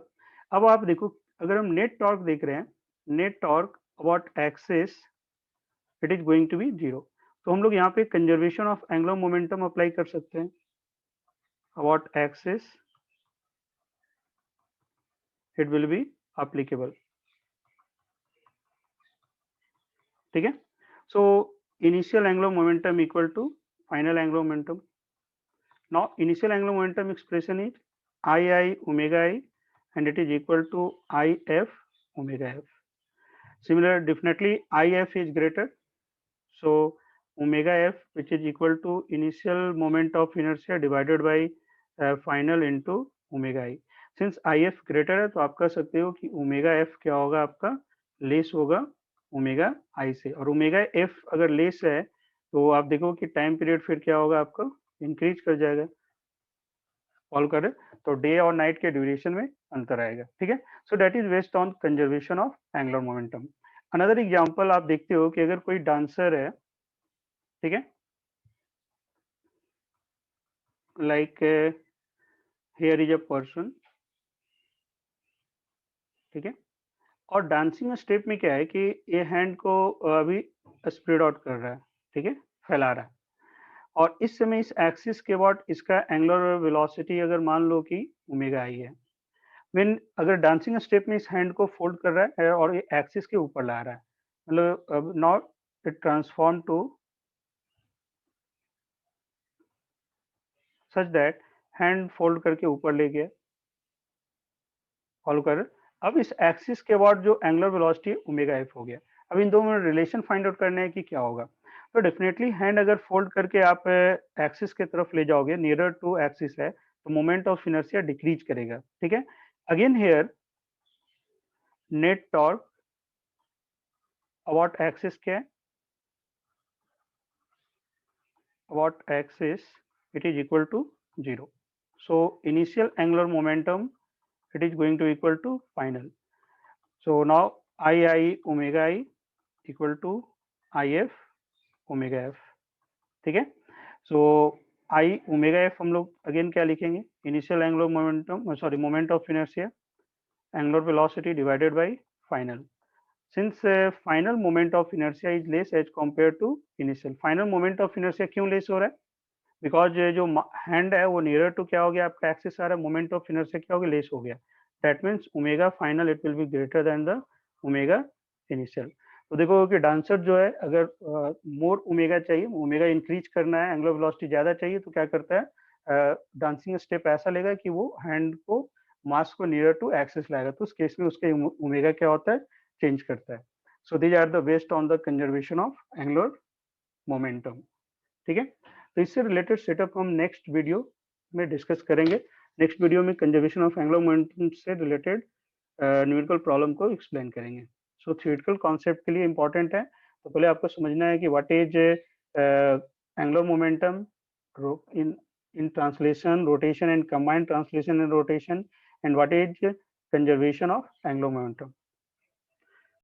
अब आप देखो, अगर हम नेट टॉर्क देख रहे हैं, net torque about axis it is going to be zero, तो हम लोग यहाँ पे conservation of angular momentum apply कर सकते हैं about axis, it will be applicable, ठीक है। So initial angular momentum equal to final angular momentum. Now initial angular momentum expression is II omega I and it is equal to IF omega F. Similar, definitely IF is greater, so omega F, which is equal to initial moment of inertia divided by final into omega I. Since IF greater है तो आप कह सकते हो कि omega F क्या होगा, आपका लेस होगा omega I से, और omega F अगर लेस है तो आप देखो कि टाइम पीरियड फिर क्या होगा, आपका इंक्रीज कर जाएगा। सॉल्व करें तो डे और नाइट के ड्यूरेशन में अंतर आएगा, ठीक है। So that is based on conservation of angular momentum. Another example आप देखते हो कि अगर कोई डांसर है, ठीक है, like here is a person, ठीक है, और डांसिंग स्टेप में क्या है कि ये हैंड को अभी स्प्रेड आउट कर रहा है, ठीक है, फैला रहा है, और इस समय इस एक्सिस के बाद इसका एंगुलर वेलोसिटी अगर मान लो कि ओमेगा आई है, व्हेन अगर डांसिंग स्टेप में इस हैंड को फोल्ड कर रहा है और ये एक्सिस के ऊपर ला रहा है, मतलब not it transform to such that hand fold करके ऊपर ले गया, फॉलो कर। अब इस एक्सिस के बाद जो एंगुलर वेलोसिटी है ओमेगा एफ हो गया। अब इन दोनों में रिलेशन फाइंड आउट करना है कि क्या होगा। तो डेफिनेटली हैंड अगर फोल्ड करके आप एक्सिस की तरफ ले जाओगे, नियरर टू एक्सिस है, तो मोमेंट ऑफ इनर्शिया डिक्रीज करेगा, ठीक है। Again here net torque about axis क्या है, about axis it is equal to 0, so initial angular momentum it is going to equal to final, so now I omega I equal to IF omega F, ठीक है। सो I omega F हम लोग again क्या लिखेंगे, initial angular momentum, sorry moment of inertia, angular velocity divided by final. Since final moment of inertia is less as compared to initial, final moment of inertia क्यों less हो रहा है, because जो hand है वो nearer to क्या हो गया, आपका एक्सिस आ रहा है, मोमेंट ऑफ इनर्शिया क्या हो गया, लेस हो गया, that means omega final it will be greater than the omega initial. तो देखो कि डांसर जो है अगर मोर ओमेगा चाहिए, ओमेगा इंक्रीज करना है, एंगुलर वेलोसिटी ज्यादा चाहिए, तो क्या करता है, डांसिंग स्टेप ऐसा लेगा कि वो हैंड को मास को नियर टू एक्सिस लाएगा, तो उस केस में उसके ओमेगा क्या होता है, चेंज करता है। So these are the based on the conservation of angular momentum, ठीक है। तो इससे रिलेटेड सेटअप हम नेक्स्ट वीडियो में डिस्कस करेंगे। नेक्स्ट वीडियो में कंजर्वेशन ऑफ एंगुलर मोमेंटम से रिलेटेड न्यूमेरिकल प्रॉब्लम को एक्सप्लेन करेंगे। सो थ्योरेटिकल कॉन्सेप्ट के लिए इंपॉर्टेंट है, तो पहले आपको समझना है कि what is angular momentum in in translation, rotation, and combined translation and rotation, and what is conservation of angular momentum.